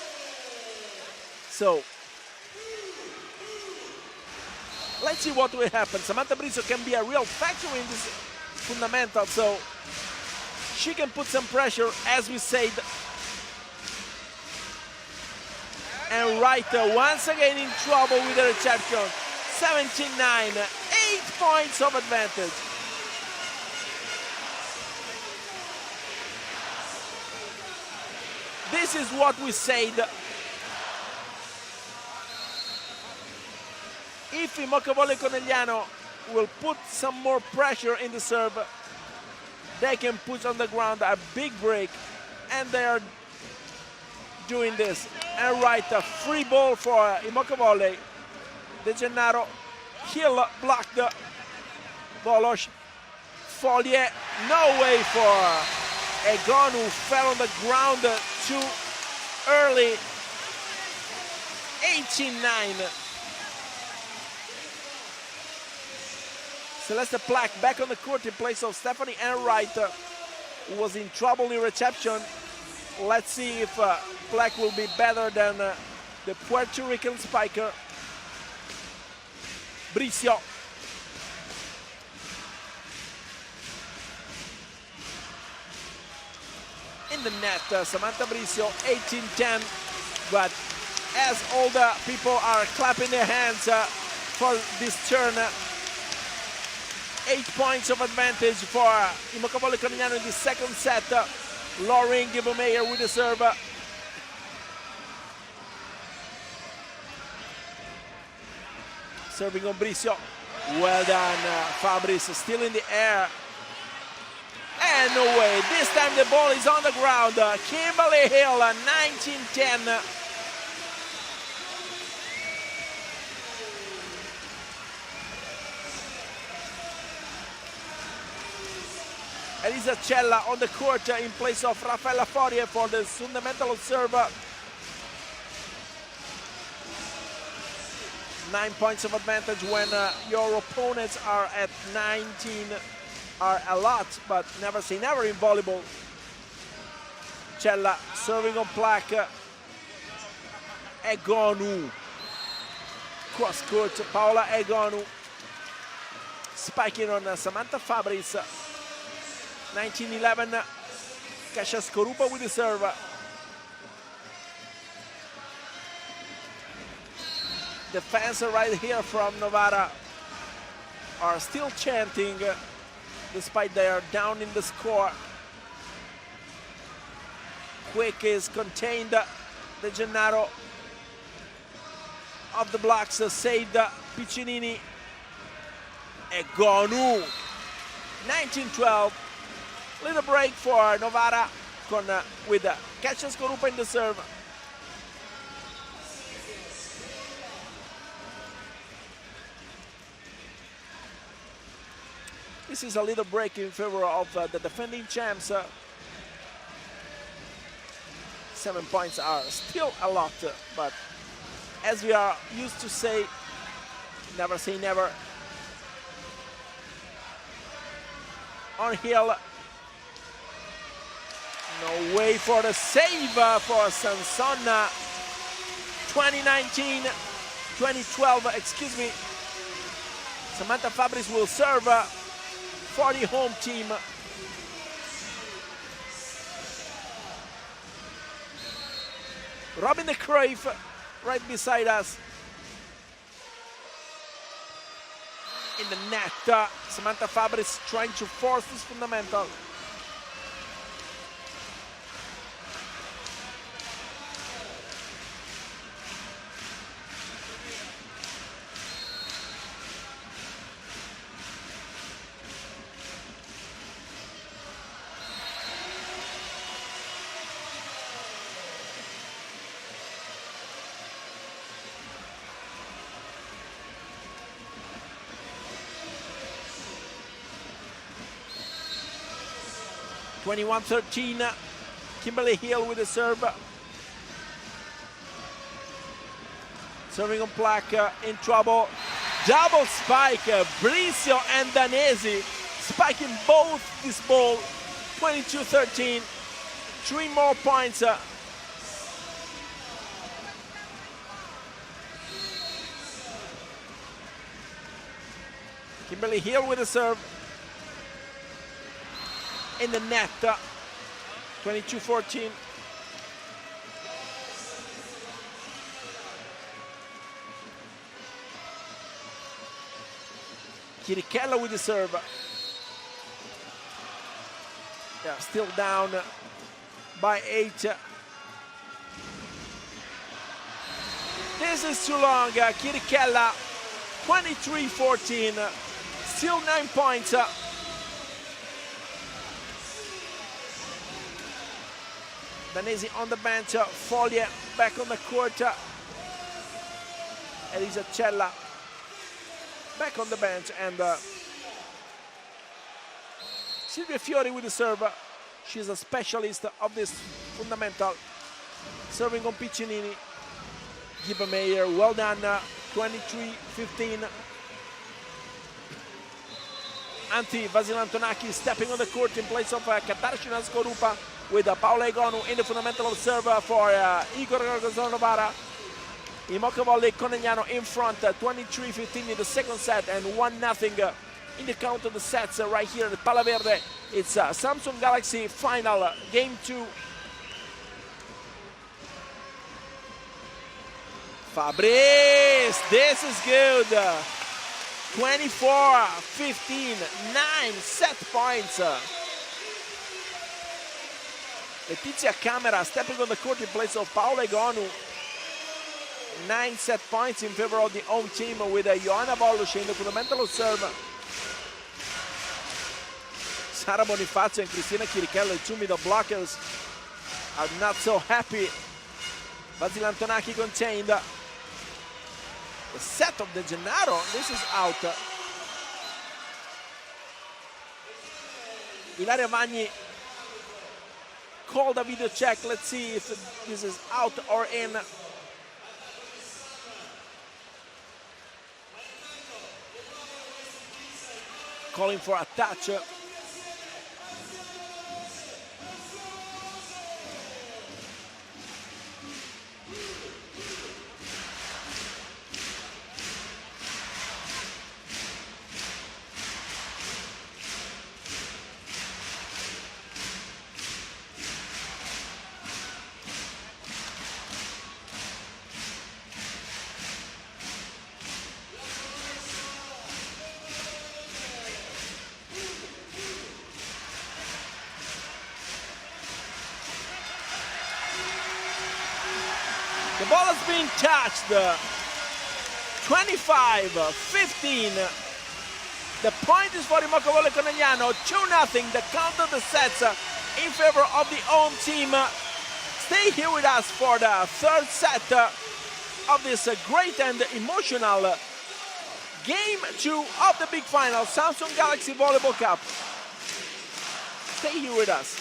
So let's see what will happen. Samantha Bricio can be a real factor in this fundamental, so she can put some pressure, as we said. And Wright once again in trouble with the reception. 17-9, 8 points of advantage. This is what we said. If Immoccavolle Conegliano will put some more pressure in the serve, they can put on the ground a big break, and they are doing this. And right, a free ball for Immoccavolle. De Gennaro, Hill blocked Volos. Follier, no way for Egon, who fell on the ground too early. 18-9. Celeste Plack back on the court in place of Stephanie Enright, who was in trouble in reception. Let's see if Plack will be better than the Puerto Rican spiker. Bricio. In the net, Samantha Bricio, 18-10. But as all the people are clapping their hands for this turn, 8 points of advantage for Immoccavolle Conegliano in the second set. Lauren Gibbermeyer with the serve. Serving on Bricio. Well done, Fabris, still in the air. And no way, this time the ball is on the ground. Kimberly Hill, 19-10. Elisa Cella on the court in place of Raffaella Forie for the fundamental serve. 9 points of advantage when your opponents are at 19 are a lot, but never say never in volleyball. Cella serving on Plack. Egonu. Cross court, Paola Egonu. Spiking on Samantha Fabris. 19-11, Kasia Skorupa with the serve. The fans right here from Novara are still chanting despite they are down in the score. Quick is contained. De Gennaro of the blocks saved Piccinini. Egonu. 19-12. Little break for Novara with Kasia Skorupa in the serve. This is a little break in favor of the defending champs. 7 points are still a lot, but as we are used to say never. On Hill. No way for the save for Sansonna. 2012, excuse me. Samantha Fabris will serve for the home team. Robin de Cruyff right beside us. In the net, Samantha Fabris trying to force this fundamental. (21-13), Kimberly Hill with the serve. Serving on Plack, in trouble. Double spike, Bricio and Danesi spiking both this ball. 22-13, 3 more points. Kimberly Hill with the serve. In the net, 22-14. Chirichella with the serve. Yeah, still down by 8. This is too long. Chirichella, 23-14. Still 9 points. Danesi on the bench. Foglie back on the court. Elisa Cella back on the bench, and Silvia Fiori with the serve. She's a specialist of this fundamental. Serving on Piccinini. Giba Meyer, well done, 23-15. Antti Vasilantonaki stepping on the court in place of Katarzyna Skorupa, with Paola Egonu in the fundamental of serve for Igor Novara. Imoca Volley Conegliano in front, 23-15 in the second set, and 1-0 in the count of the sets right here at Pala Verde. It's Samsung Galaxy final, game 2. Fabrice, this is good. 24-15, 9 set points. Letizia Camera stepping on the court in place of Paola Egonu. 9 set points in favor of the home team, with Joanna Bollusch in the fundamental serve. Sara Bonifazio and Cristina Chirichella, the 2 middle blockers, are not so happy. Vasilantonaki contained. The set of De Gennaro, this is out. Ilaria Magni called a video check. Let's see if this is out or in. Calling for a touch. The ball has been touched. 25-15. The point is for Imoca Volley Conegliano. 2-0. The count of the sets in favor of the home team. Stay here with us for the third set of this great and emotional game 2 of the big final, Samsung Galaxy Volleyball Cup. Stay here with us.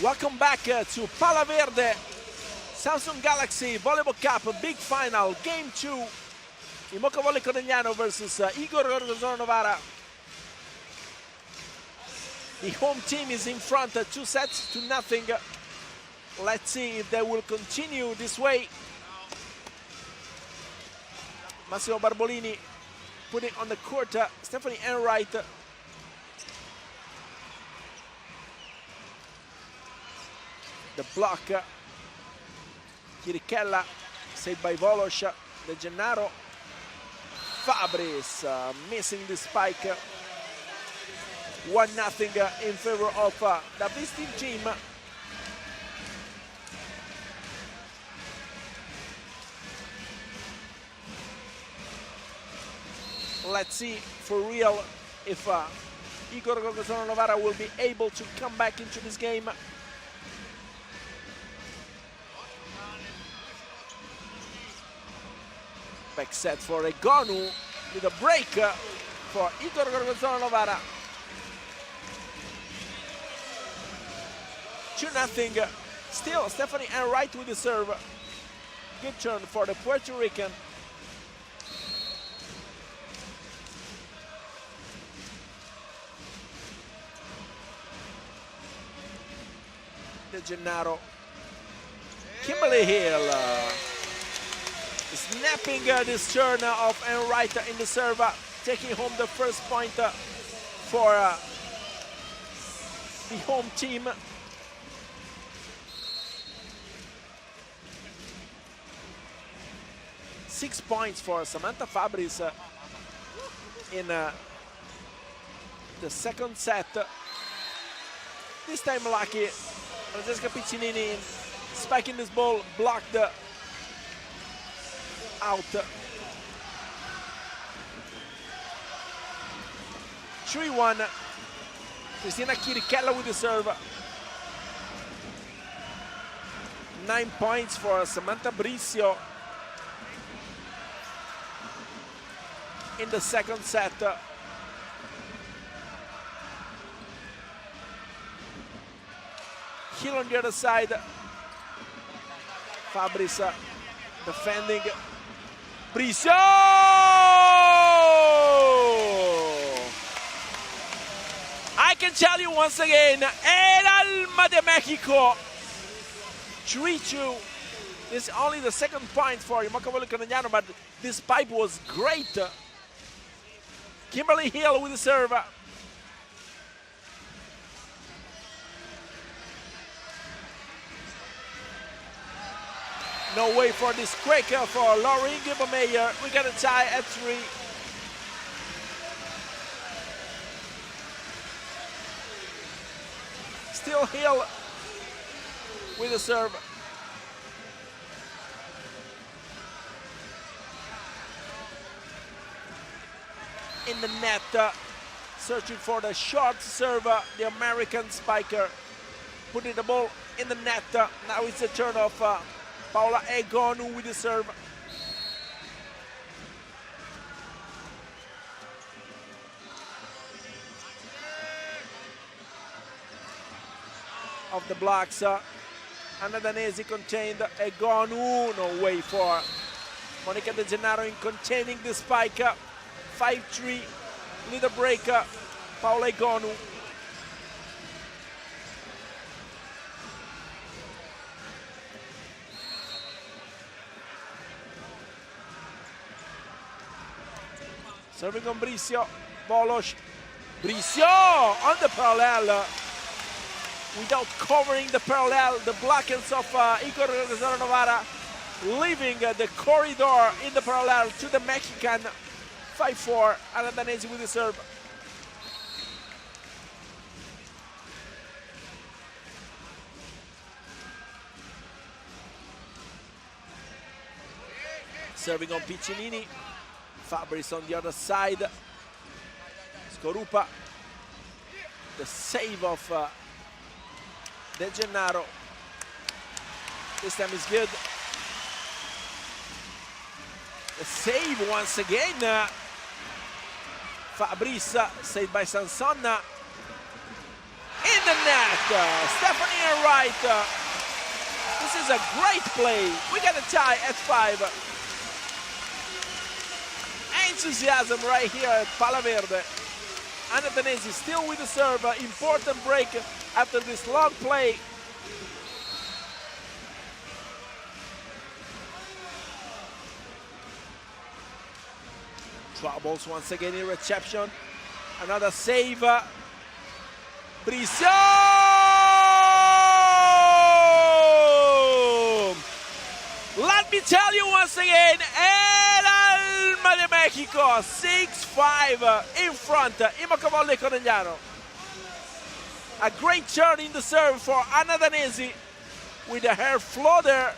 Welcome back to Pala Verde Samsung Galaxy Volleyball Cup Big Final Game 2. Il Mocha Volley Conegliano versus Igor Gorgonzola Novara. The home team is in front 2-0. Let's see if they will continue this way. Massimo Barbolini putting on the court Stephanie Enright. The block, Chirichella, saved by Volos. De Gennaro, Fabris missing the spike. 1-0 in favor of the visiting team. Let's see for real if Igor Gorgonzola Novara will be able to come back into this game. Back set for Egonu with a break for Igor Gorgonzola Novara. 2-0. Still Stephanie Enright with the serve. Good turn for the Puerto Rican. De Gennaro. Kimberly Hill. Snapping this turn of Enright in the serve, taking home the first point for the home team. Six points for Samantha Fabris in the second set. This time lucky. Francesca Piccinini spiking this ball, blocked out. 3-1. Cristina Chirichella with the serve. 9 points for Samantha Bricio in the second set. Hill on the other side. Fabris defending. Bricio! I can tell you once again, El Alma de Mexico. 3-2. This is only the second point for Mocha Volley Conegliano, but this pipe was great. Kimberly Hill with the serve. No way for this quick for Lauren Gilbermeyer. We got a tie at 3. Still Hill with the serve. In the net, searching for the short serve. The American spiker putting the ball in the net. Now it's the turn of Paola Egonu with the serve. Of the blocks, Anna Danesi contained Egonu. No way for Monica De Gennaro in containing the spike. 5-3, little break, Paola Egonu. Serving on Bricio, Volos. Bricio on the parallel. Without covering the parallel, the blockers of Igor Gorgonzola Novara, leaving the corridor in the parallel to the Mexican. 5-4, Anna Danesi with the serve. Serving on Piccinini. Fabris on the other side. Scorupa. The save of De Gennaro. This time is good. The save once again. Fabris saved by Sansonna. In the net. Stephanie Wright. This is a great play. We got a tie at 5. Enthusiasm right here at Pala Verde. Anna Danesi still with the serve. Important break after this long play. Troubles once again in reception. Another save. Bricio! Let me tell you once again, El Alma de Mexico, 6-5 in front, Immoca Conegliano. A great turn in the serve for Anna Danesi with the hair floater,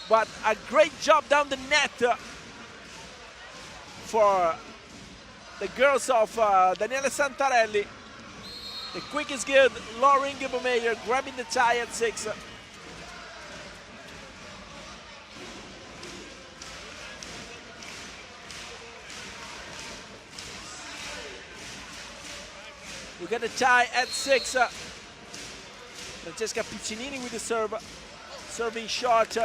but a great job down the net for the girls of Daniele Santarelli. The quick is good, Lauren Gibbermeyer grabbing the tie at 6. We got a tie at 6. Francesca Piccinini with the serve, serving short.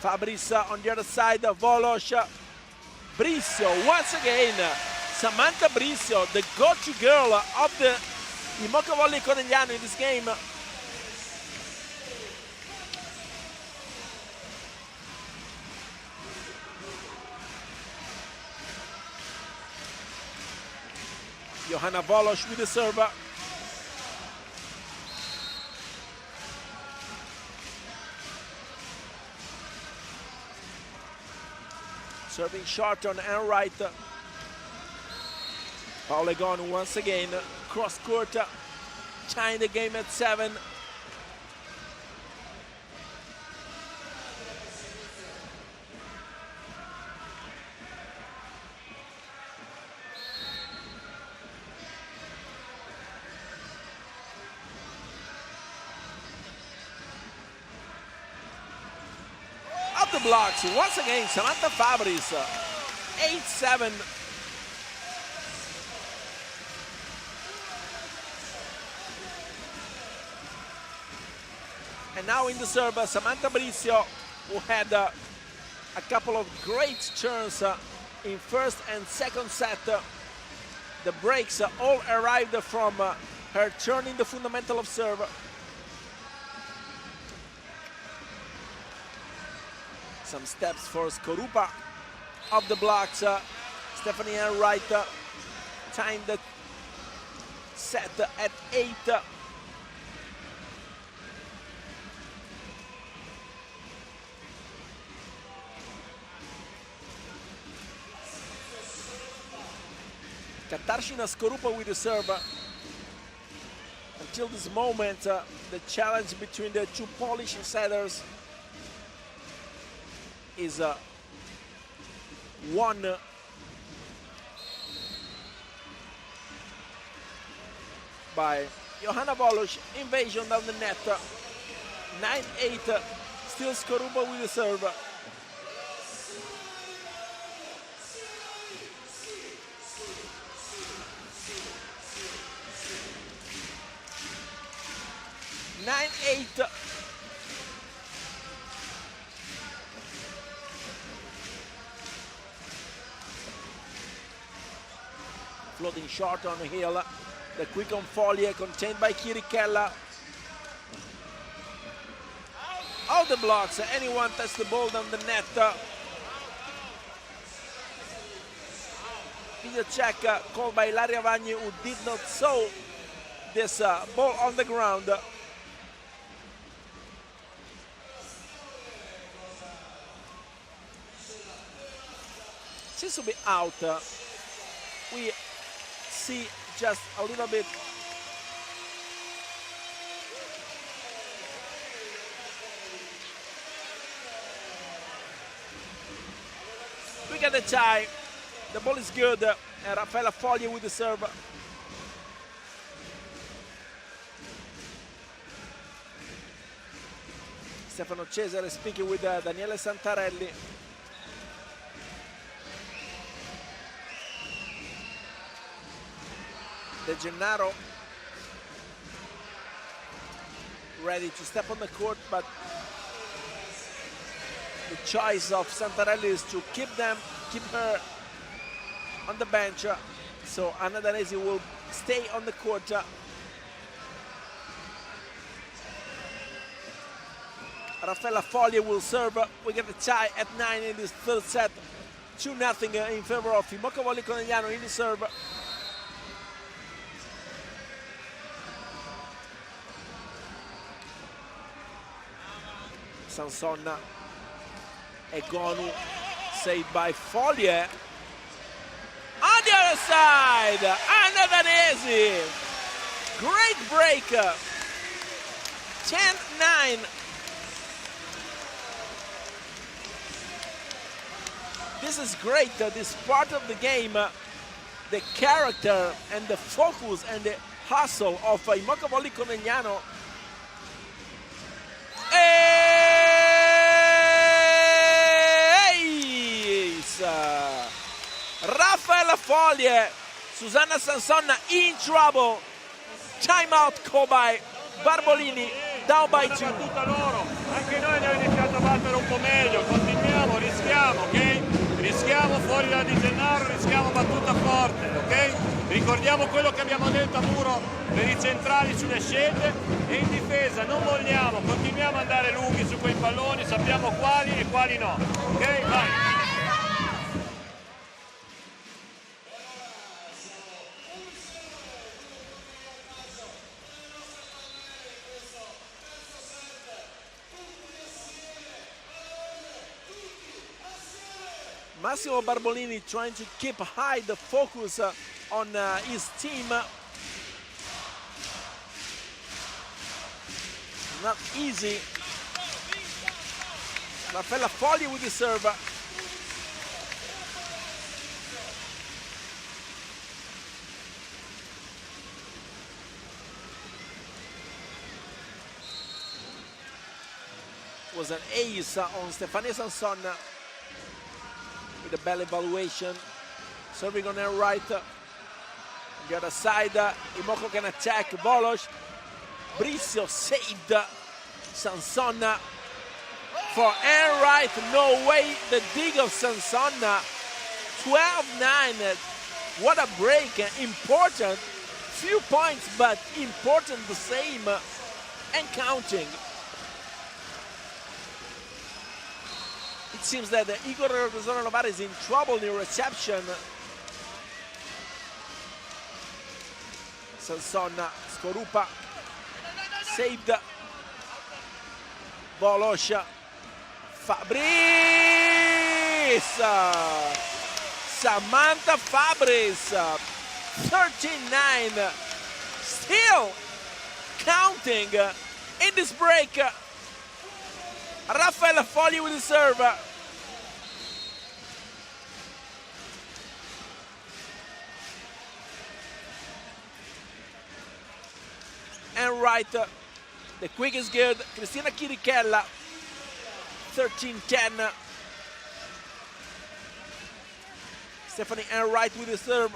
Fabris on the other side, Volos. Bricio, once again, Samantha Bricio, the go-to girl of the Immoca Volley Conegliano in this game. Johanna Volos with the serve. Serving short on Anne Wright. Paola Gon once again, cross court, tying the game at 7. The blocks once again, Samantha Fabris, 8-7. And now in the serve, Samantha Bricio, who had a couple of great turns in first and second set. The breaks all arrived from her turning the fundamental of serve. Some steps for Skorupa of the blocks. Stephanie Ann Wright timed the set at 8. Katarzyna Skorupa with the serve. Until this moment, the challenge between the two Polish setters is won by Johanna Volos. Invasion down the net. 9-8. Still Skorupa with the serve. Floating short on the hill. The quick on Folie contained by Kirikella. All the blocks. Anyone touch the ball down the net. Video check called by Ilaria Vagni, who did not saw this ball on the ground. Seems to be out. We see just a little bit. We got the tie. The ball is good. And Raffaella Foglia with the serve. Stefano Cesare speaking with Daniele Santarelli. De Gennaro ready to step on the court, but the choice of Santarelli is to keep her on the bench. So Anna Danesi will stay on the court. Raffaella Foglie will serve. We get a tie at 9 in this third set. 2-0 in favor of Imoca Volley Conegliano in the serve. Sansonna e Gonu saved by Foglie. On the other side, Anna Danesi. Great break. 10-9. This is great, this part of the game, the character and the focus and the hustle of Imoca Volley Conegliano. Raffaella Foglie, Susanna Sansonna in trouble. Timeout called by Barbolini, down by 2.
Battuta loro, anche noi abbiamo iniziato a battere un po' meglio, continuiamo, rischiamo, ok? Rischiamo fuori da Di Gennaro, rischiamo battuta forte, ok? Ricordiamo quello che abbiamo detto a Muro per i centrali sulle scelte e in difesa non vogliamo, continuiamo ad andare lunghi su quei palloni, sappiamo quali e quali no, ok? Vai!
Massimo Barbolini trying to keep high the focus on his team. Not easy. Raffaella Foglie with the serve. Was an ace on Stefania Sansonna. With a bell evaluation, serving on her right. On the other side, Imoco can attack. Volos, Bricio saved. Sansonna for air right. No way. The dig of Sansonna. 12-9. What a break. Important. Few points, but important the same. And counting. It seems that Igor Novara is in trouble in reception. Sansonna, Skorupa, saved. Volos, Fabris, Samantha Fabris, 13-9, still counting in this break. Raffaella Foglie with the serve. And right, the quick is good. Cristina Chirichella, 13-10. Stephanie Enright with the serve.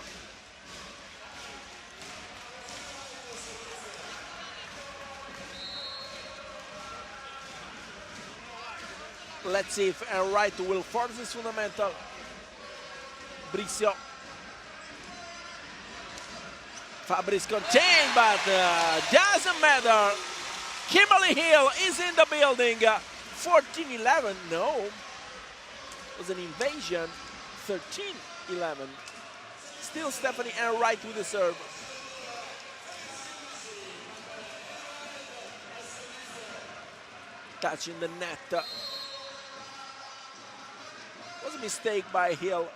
Let's see if Enright will force this fundamental. Bricio. Fabris contained, but doesn't matter. Kimberly Hill is in the building. 14-11, no. It was an invasion. 13-11. Still Stephanie Enright with the serve. Touching the net. Was a mistake by Hill.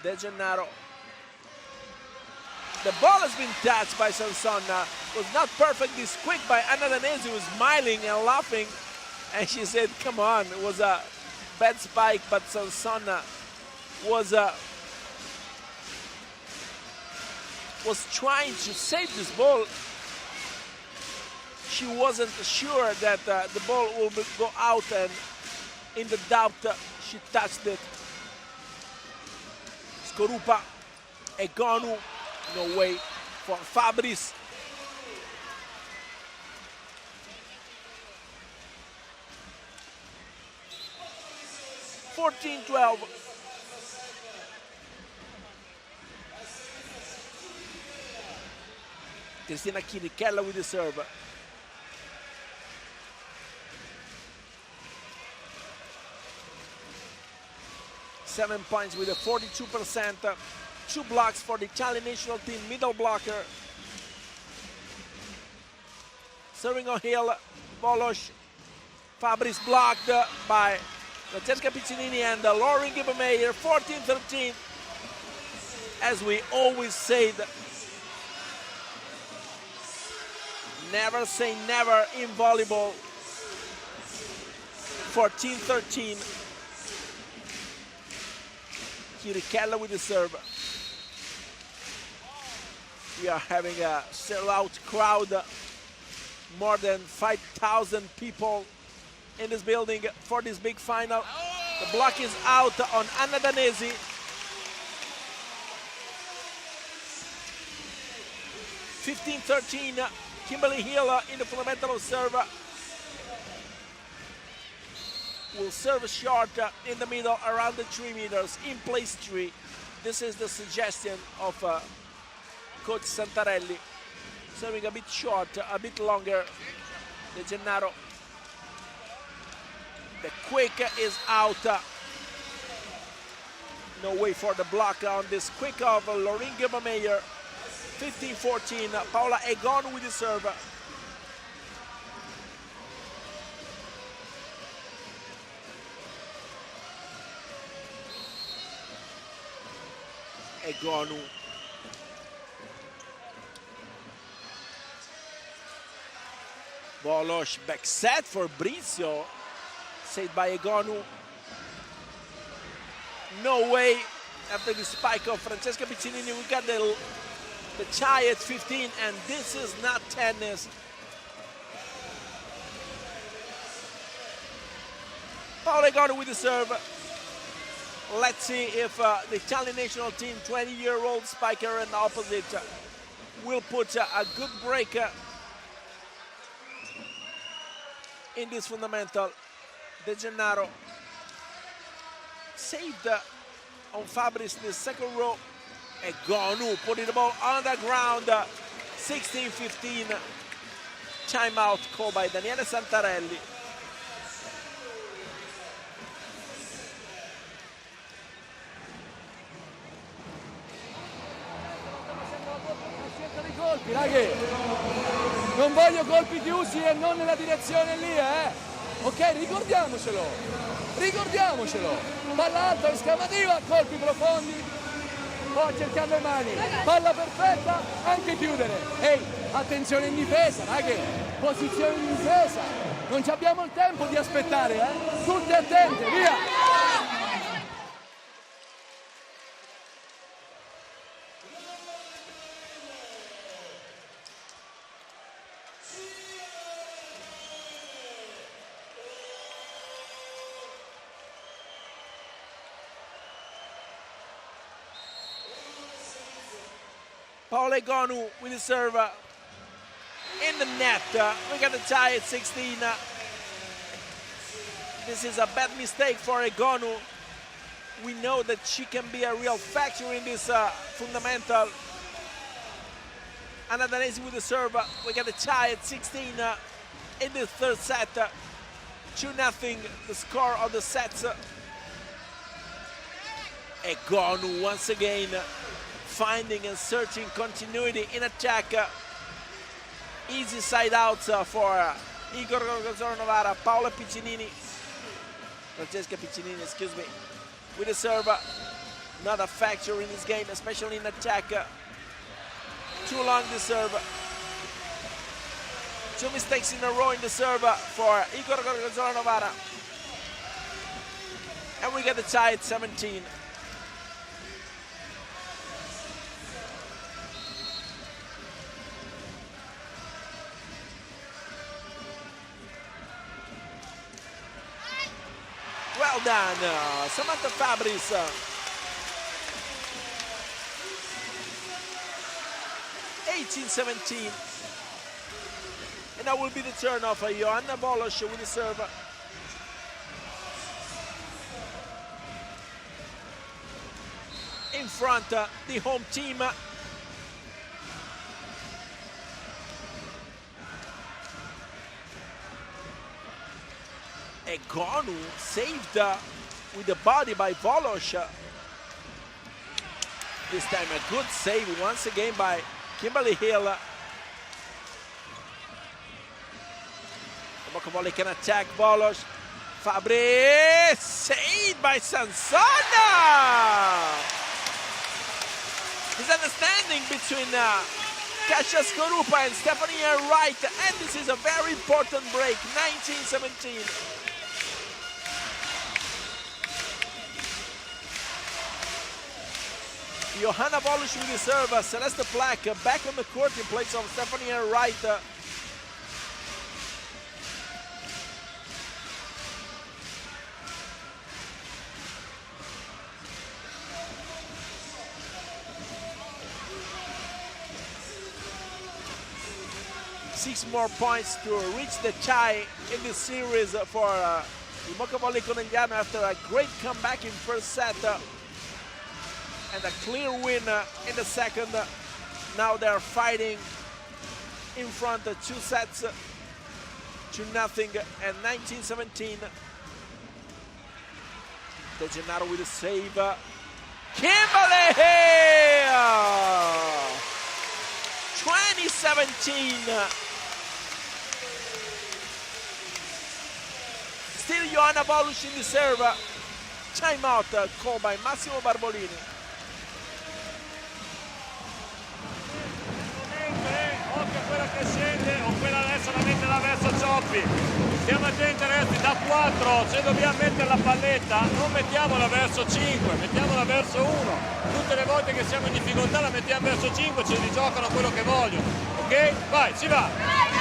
De Gennaro. The ball has been touched by Sansonna. Was not perfectly squeaked by Anna Danesi, who was smiling and laughing. And she said, come on, it was a bad spike, but Sansonna was trying to save this ball. She wasn't sure that the ball will go out, and in the doubt, she touched it. Skorupa, Egonu, no way. for Fabris. (14-12). Cristina Chirichella with the serve. Seven points with a 42%. 2 blocks for the Italian national team, middle blocker. Serving on Hill, Volosh. Fabris blocked by Francesca Piccinini and Lauren Gibbermeyer. 14-13. As we always said, never say never in volleyball. 14-13. Chirichella with the serve. We are having a sellout crowd. More than 5,000 people in this building for this big final. The block is out on Anna Danesi. (15-13). Kimberly Hill in the fundamental serve. Will serve short in the middle around the 3 meters, in place 3. This is the suggestion of Coach Santarelli. Serving a bit short, a bit longer. De Gennaro. The quick is out. No way for the block on this quick of Lauren Gibbermeyer. 15-14. Paola Egon with the serve. Egonu. Volosh back set for Brizio. Saved by Egonu. No way. After the spike of Francesca Piccinini, we got the tie at 15, and this is not tennis. Paola Egonu with the serve. Let's see if the Italian national team, 20-year-old spiker and opposite, will put a good break in this fundamental. De Gennaro saved on Fabris in the second row. Egonu putting the ball on the ground. 16-15. Timeout called by Daniele Santarelli.
Colpi, raghi, non voglio colpi chiusi e non nella direzione lì, ok, ricordiamocelo, palla alta, esclamativa, colpi profondi, poi cercare le mani, palla perfetta, anche chiudere. Ehi, attenzione in difesa, raghi, posizione in difesa, non ci abbiamo il tempo di aspettare, tutti attenti, via!
Paola Egonu with the serve in the net. We got the tie at 16. This is a bad mistake for Egonu. We know that she can be a real factor in this fundamental. Anna Danesi with the serve. We got the tie at 16 in the third set. 2-0 the score of the sets. Egonu once again finding and searching continuity in attack. Easy side outs for Igor Gorgonzola-Novara, Paola Piccinini, Francesca Piccinini, excuse me, with the serve. Not a factor in this game, especially in attack. Too long the serve. 2 mistakes in a row in the serve for Igor Gorgonzola-Novara. And we get the tie at 17. Well done, Samantha Fabris. 8 19-17. And that will be the turn of Joanna Bolos with the serve. In front, the home team. Egonu saved with the body by Bolos. This time a good save once again by Kimberly Hill. Mokavoli can attack Bolos. Fabri saved by Sansona. Misunderstanding between Kasia Skorupa and Stephanie Wright, and this is a very important break. 19-17. Johanna Bolos with the serve. Celeste Plack back on the court in place of Stephanie Wright. Six more points to reach the tie in this series for il Mokavoli Conegliano after a great comeback in first set. And a clear win in the second. Now they're fighting in front, 2 sets to nothing, and 19-17. De Gennaro with a save. Kimberly Hill! 2017. Still Joanna Bolos in the serve. Timeout called by Massimo Barbolini.
Occhio a quella che scende o quella adesso la mette la verso Cioppi. Stiamo attenti resti da 4, se dobbiamo mettere la palletta non mettiamola verso 5, mettiamola verso 1. Tutte le volte che siamo in difficoltà la mettiamo verso 5, ce li giocano quello che vogliono. Ok? Vai, si va!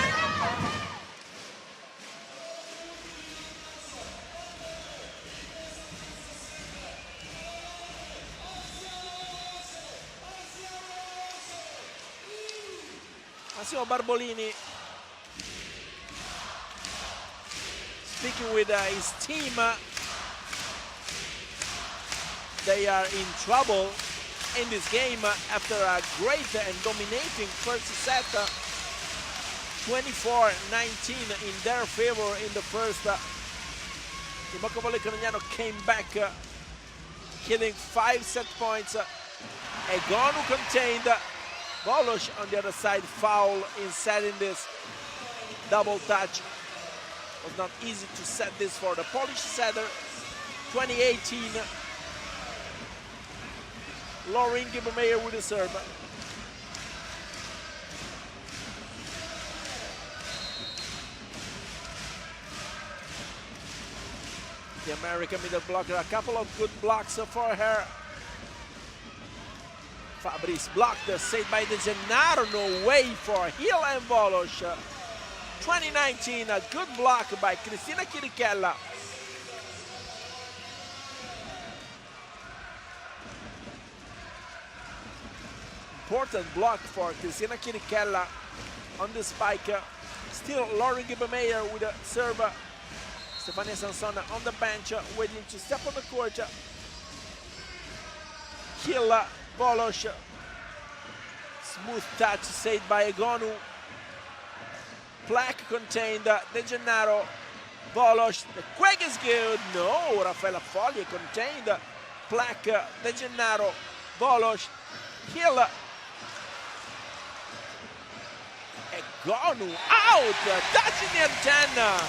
Massimo Barbolini speaking with his team. They are in trouble in this game after a great and dominating first set. 24-19 in their favor in the first. Il Mokavoli Conegliano came back, killing 5 set points. Egonu contained. Bolos on the other side, foul in setting this double touch. Was not easy to set this for the Polish setter. 2018. Lauren Gibbermeyer with the serve. The American middle blocker, a couple of good blocks for her. Fabrice blocked, saved by De Gennaro, no way for Hill and Bolos. 2019, a good block by Cristina Chirichella. Important block for Cristina Chirichella on the spike. Still Lauren Gibbermeyer with a serve. Stefania Sansona on the bench, waiting to step on the court. Hill, Bolos, smooth touch saved by Egonu. Plaque contained, De Gennaro, Bolos, the quick is good, no, Raffaella Foglie contained, Plaque, De Gennaro, Bolos, Hill, Egonu, out, touching the antenna.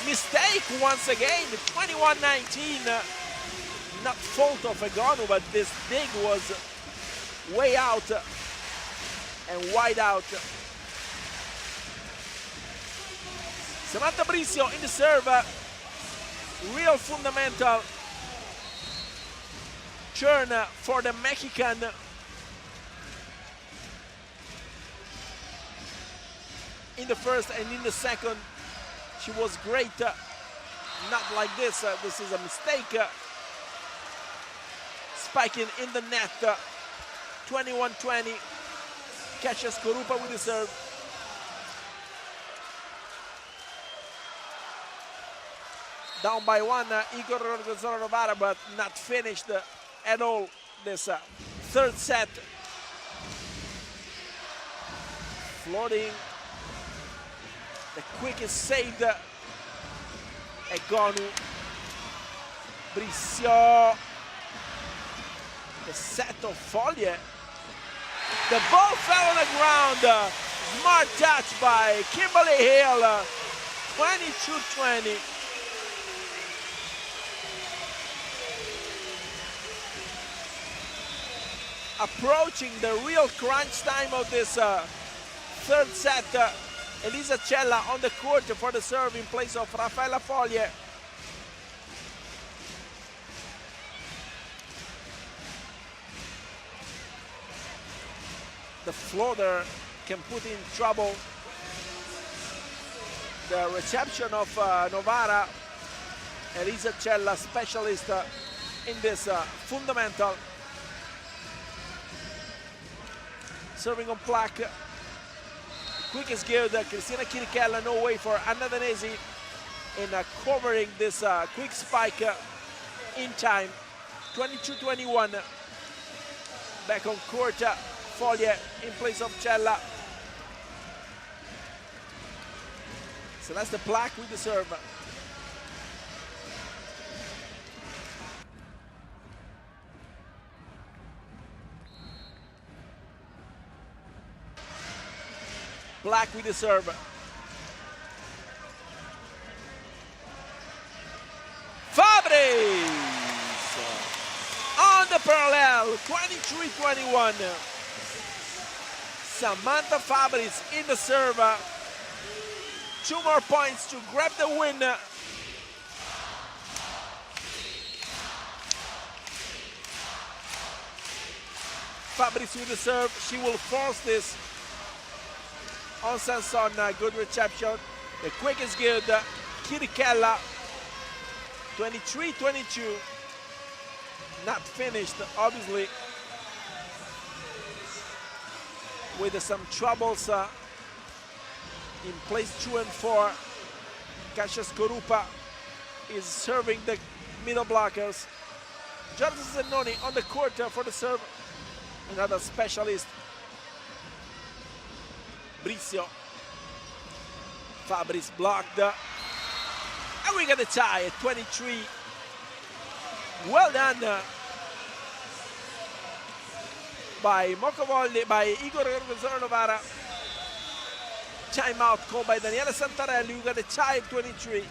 Mistake once again, 21-19. Not fault of Egonu, but this dig was way out and wide out. Samantha Bricio in the serve. Real fundamental turn for the Mexican. In the first and in the second, she was great. Not like this. This is a mistake. Spiking in the net. 21-20. catches Skorupa with the serve. Down by one, Igor Gorgonzola Novara, but not finished at all this third set. Floating. The quickest saved. Egonu. Brissio. The set of Foglie. The ball fell on the ground. Smart touch by Kimberly Hill. 22-20. Approaching the real crunch time of this third set. Elisa Cella on the court for the serve in place of Raffaella Foglie. The floater can put in trouble the reception of Novara. Elisa Cella, specialist in this fundamental. Serving on Plaque. Quick is good. Cristina Chirichella, no way for Anna Danesi in covering this quick spike in time. 22-21. Back on court, Foglie in place of Cella. Celeste Plaque with the serve. Black with the serve. Fabris on the parallel, 23-21. Samantha Fabris in the serve. 2 more points to grab the win. Fabris with the serve. She will force this on Sanson, good reception. The quick is good. Chirichella, 23-22. Not finished, obviously, with some troubles in place 2 and 4. Kasia Skorupa is serving the middle blockers. Giorgio Zannoni on the court for the serve. Another specialist. Brissio. Fabris blocked. And we got a tie at 23. Well done by by Igor Gorgonzola Novara. Timeout called by Daniele Santarelli. We got a tie at 23.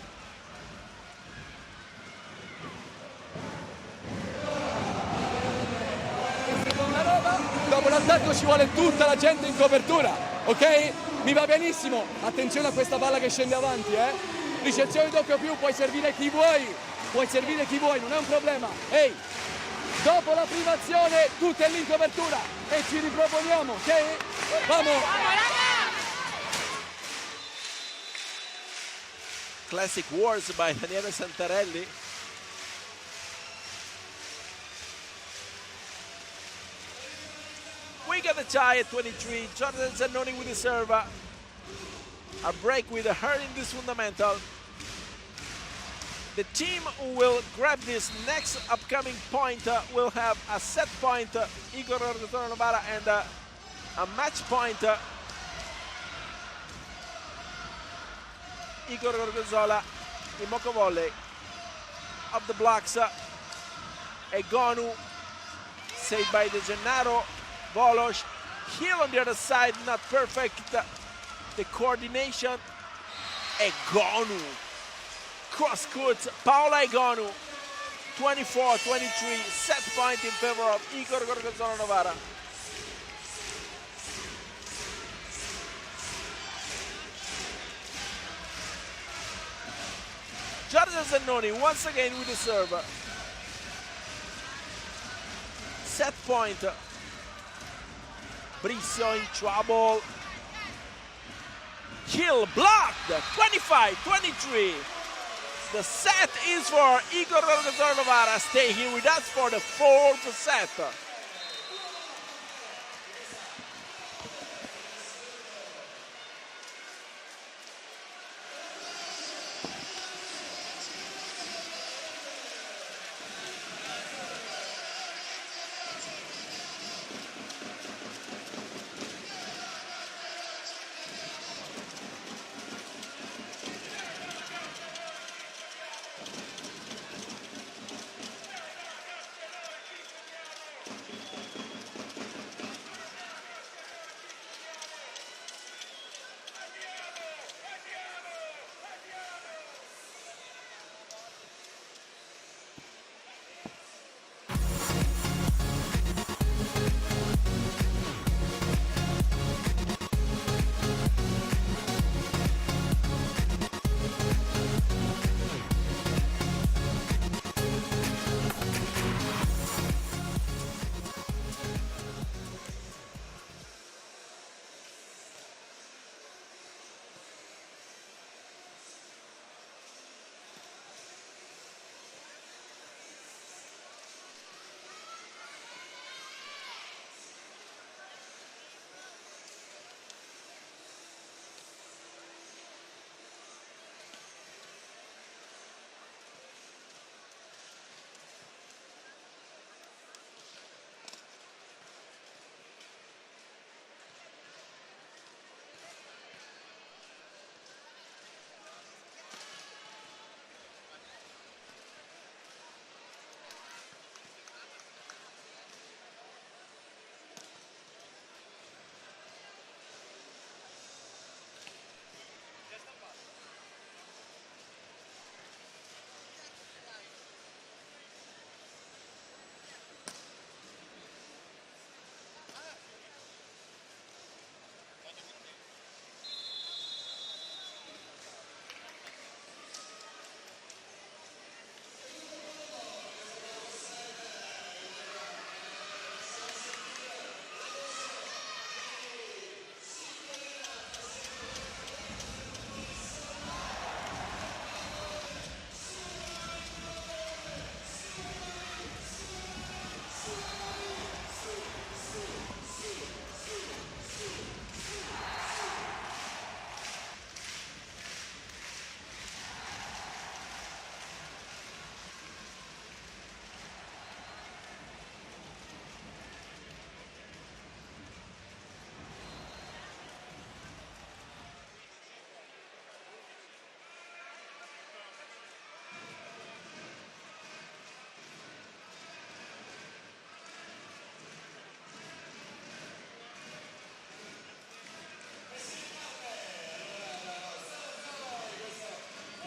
Dopo l'attacco ci vuole tutta la gente in copertura, ok? Mi va benissimo. Attenzione a questa palla che scende avanti, Ricezione doppio più, puoi servire chi vuoi, non è un problema. Ehi, dopo la privazione, tutte lì in copertura e ci riproponiamo, ok? Vamos!
Classic Wars by Daniele Santarelli. We got the tie at 23. Giorgio Zannoni with the serve. A break with her in this fundamental. The team who will grab this next upcoming point will have a set point, Igor Gorgonzola Novara, and a match point, Igor Gorgonzola in Moco Volley. Of the blocks, Egonu, saved by De Gennaro. Volos, Hill on the other side, not perfect. The coordination. Egonu. Cross court, Paola Egonu. 24-23, set point in favor of Igor Gorgonzola Novara. Giorgio Zannoni once again with the serve. Set point. Brissio in trouble. Hill blocked. 25-23. The set is for Igor Gorgonzola Novara. Stay here with us for the 4th set.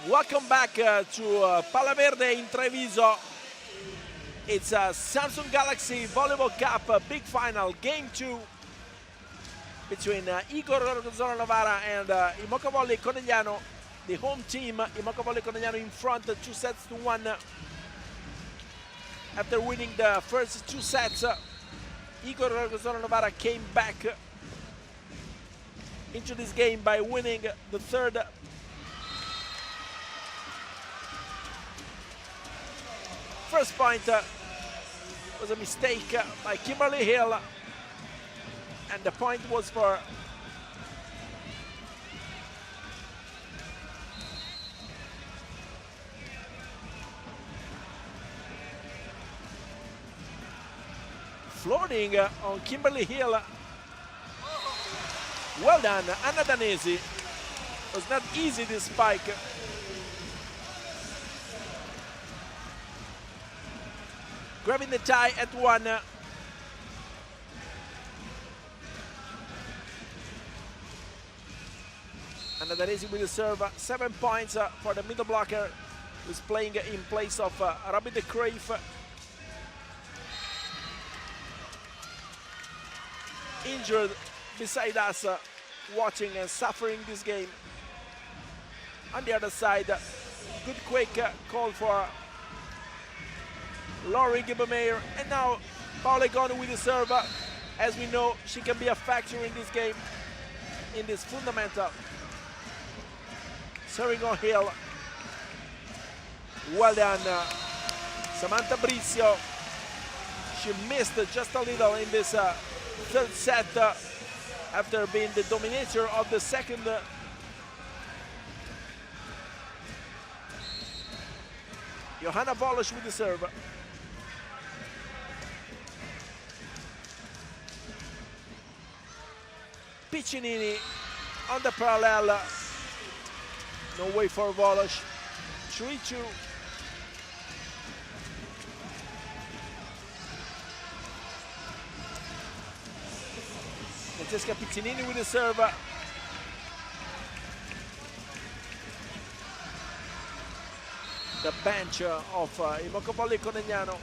Welcome back to Palla Verde in Treviso. It's a Samsung Galaxy Volleyball Cup big final, game 2 between Igor Gorgonzola Novara and Imoca Volley Conegliano. The home team, Imoca Volley Conegliano, in front 2-1. After winning the first 2 sets, Igor Gorgonzola Novara came back into this game by winning the third. First point was a mistake by Kimberly Hill, and the point was for floating on Kimberly Hill. Well done, Anna Danesi. It was not easy, this spike. Grabbing the tie at 1. Anna Danesi with the serve. 7 points for the middle blocker, who's playing in place of Robbie de Cruyff. Injured beside us, watching and suffering this game. On the other side, good quick call for Laurie Gibbermeyer, and now Paola Egonu with the serve. As we know, she can be a factor in this game, in this fundamental. Serving on Hill. Well done, Samantha Briccio. She missed just a little in this third set after being the dominator of the second. Johanna Volosh with the serve. Piccinini on the parallel. No way for Volosh. 3-2. Francesca Piccinini with the serve. The bench of Imoca Volley Conegliano.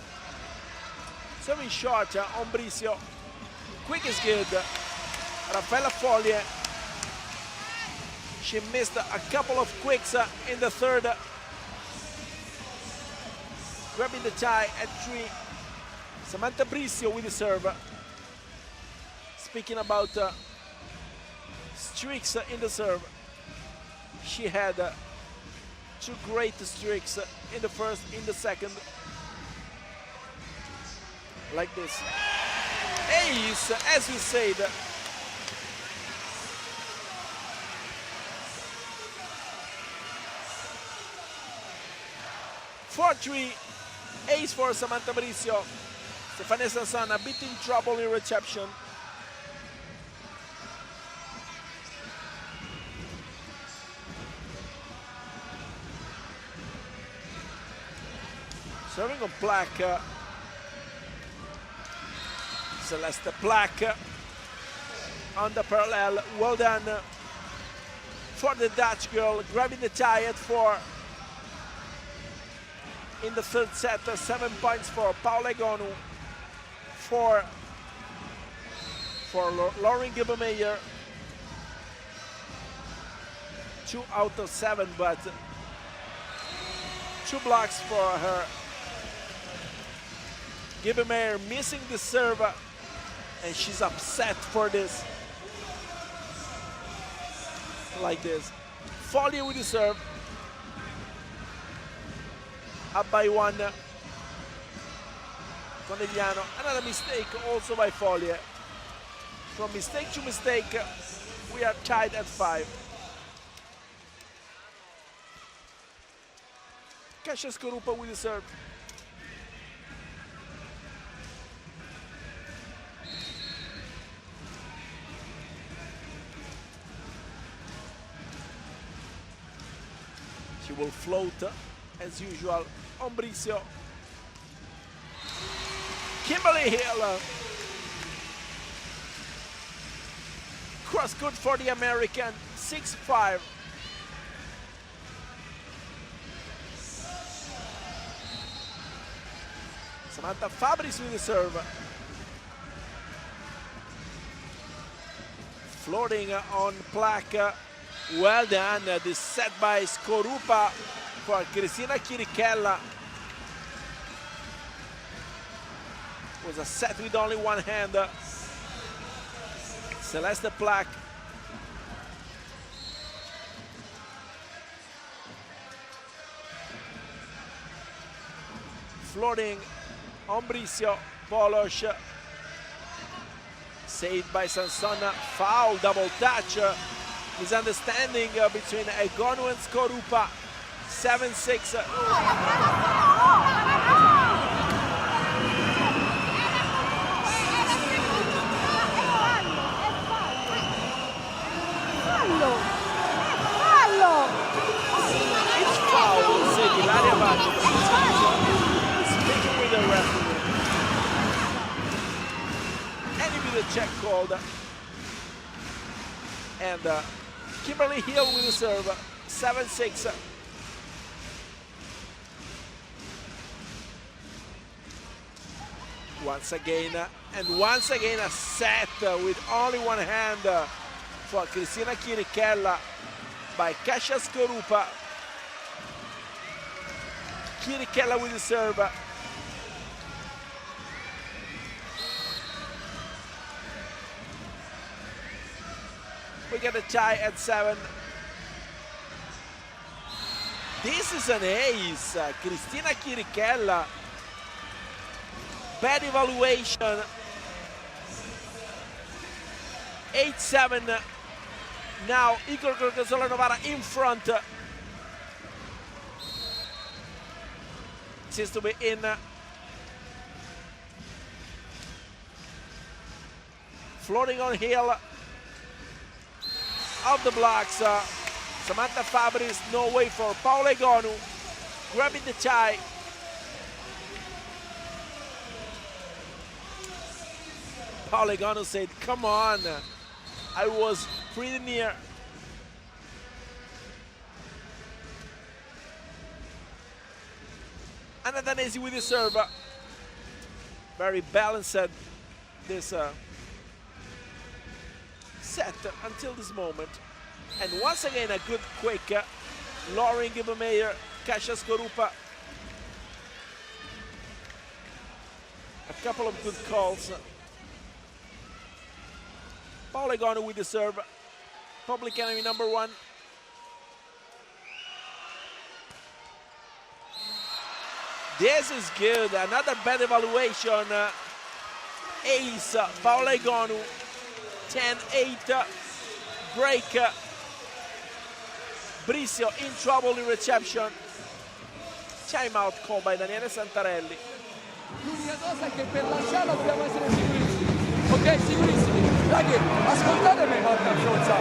Serving short on Briccio. Quick is good. Raffaella Foglie. She missed a couple of quicks in the third. Grabbing the tie at 3. Samantha Briccio with the serve. Speaking about streaks in the serve, she had 2 great streaks in the first, in the second. Like this. Ace, as we said. (4-3), ace for Samantha Briccio. Stefania Sansan a bit in trouble in reception. Serving on Black. Celeste Black on the parallel. Well done for the Dutch girl, grabbing the tie at 4. In the third set, 7 points for Paola Egonu, 4 for Lauren Gibbermeyer. 2 out of 7, but 2 blocks for her. Gibbermeyer missing the serve, and she's upset for this. Like this. Foglie with the serve. Up by 1. Conegliano. Another mistake also by Foglie. From mistake to mistake, we are tied at 5. Kasia Skorupa with the serve. She will float as usual on Briccio. Kimberly Hill. Cross good for the American, 6-5. Samantha Fabris with the serve. Floating on Plak. Well done. This set by Skorupa for Cristina Chirichella. Was a set with only one hand. Celeste Plak. Floating on Bricio. Polos. Saved by Sansona. Foul, double touch. Misunderstanding between Egonu and Skorupa. 7-6. It's foul, said Ilaria Vatti. Speaking with the referee. And with the check called. And Kimberly Hill with the serve. 7-6. Once again a set with only one hand for Cristina Chirichella by Kasia Skorupa. Chirichella with the serve. We get a tie at 7. This is an ace. Cristina Chirichella. Bad evaluation. 8-7. Now Igor Gorgonzola Novara in front. Seems to be in. Floating on Hill. Of the blocks. Samantha Fabris, no way for Paola Egonu. Grabbing the tie. Paola Egonu said, come on. I was pretty near. Anna Danesi with the serve. Very balanced this set until this moment. And once again a good quick Lauren Gibbermeyer, Kasia Skorupa. A couple of good calls. Paola Egonu with the serve. Public enemy number 1. This is good. Another bad evaluation. Ace. Paola Egonu. 10-8. Break. Bricio in trouble in reception. Timeout called by Daniele Santarelli.
L'unica cosa è che per lanciarla dobbiamo essere sicurissimi. Ok, sicurissimi. Ragazzi, ascoltatemi, porca zozza.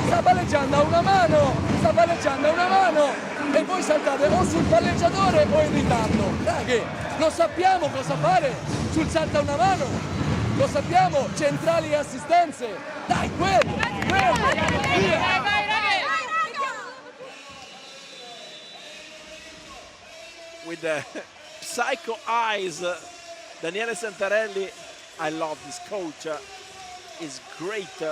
Sta palleggiando a una mano, e voi saltate o sul palleggiatore o in ritardo. Ragazzi, lo sappiamo cosa fare sul salta a una mano. Lo sappiamo, centrali e assistenze. Dai, quello. Via.
With the psycho eyes, Daniele Santarelli, I love this coach, is great.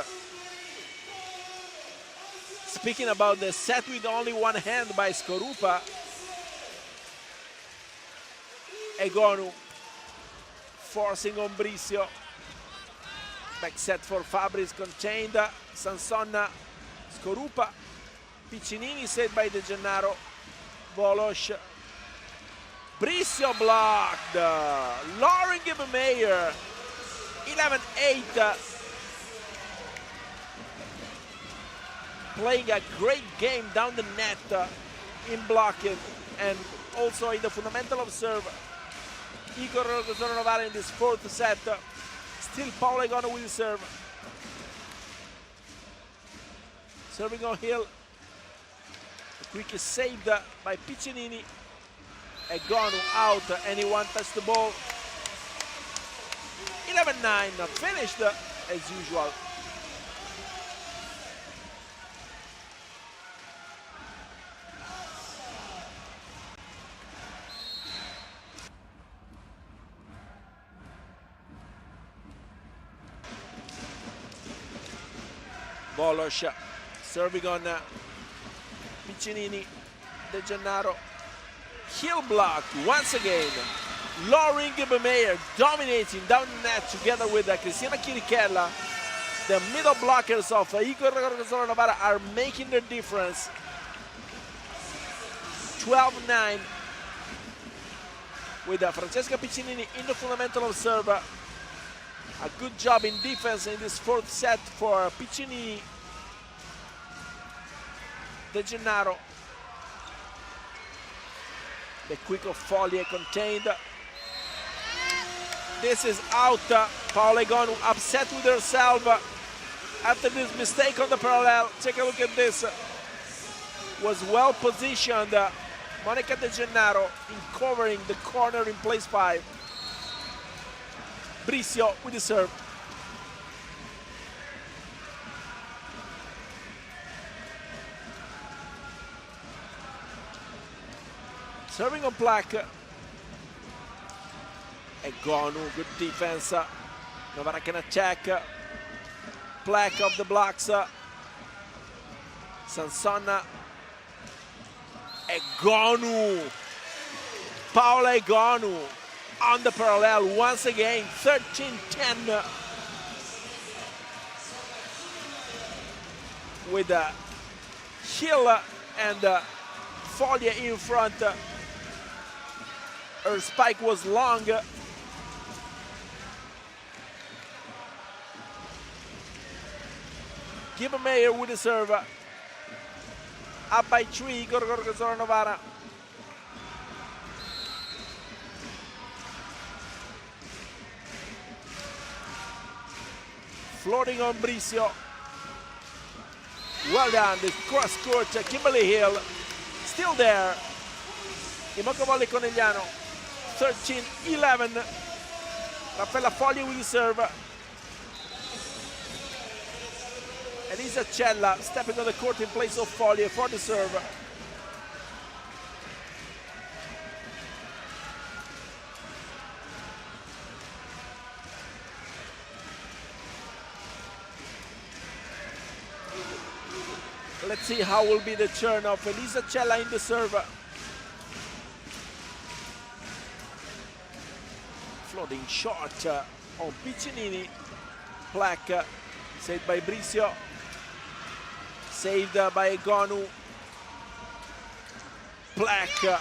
Speaking about the set with only one hand by Skorupa, Egonu forcing on Bricio. Back set for Fabris contained, Sansonna, Skorupa, Piccinini set by De Gennaro, Volos. Bricio blocked. Lauren Gibbermeyer. 11-8. Playing a great game down the net in blocking and also in the fundamental of serve. Igor Novara in this 4th set. Still Paola Egonu with the serve. Serving on Hill. The quick is saved by Piccinini. Egonu out, anyone touched the ball. 11-9, finished as usual. Volos serving on Piccinini. De Gennaro. Heel block once again. Lauren Gibbemeyer dominating down the net together with Cristina Chirichella. The middle blockers of Igor Navarra are making the difference. 12-9 with Francesca Piccinini in the fundamental of serve. A good job in defense in this fourth set for Piccinini. De Gennaro. The quick of Foglie contained. This is out. Paola Egonu upset with herself after this mistake on the parallel. Take a look at this. Was well positioned. Monica De Gennaro in covering the corner in place 5. Bricio with the serve. Serving on Black. Egonu, good defense. Novara can attack. Black of the blocks. Sansona. Egonu. Paola Egonu on the parallel once again. 13-10. With Hill and Foglie in front. Her spike was long. Gibbemeyer with the serve. Up by 3, Igor Gorgonzola Novara. Floating on Bricio. Well done, the cross court, Kimberly Hill. Still there. Imoca Volley Conegliano. 13-11. Raffaella Foglie with the serve. Elisa Cella stepping on the court in place of Foglie for the serve. Let's see how will be the turn of Elisa Cella in the serve. Floating short on Piccinini. Black saved by Bricio. Saved by Egonu. Black.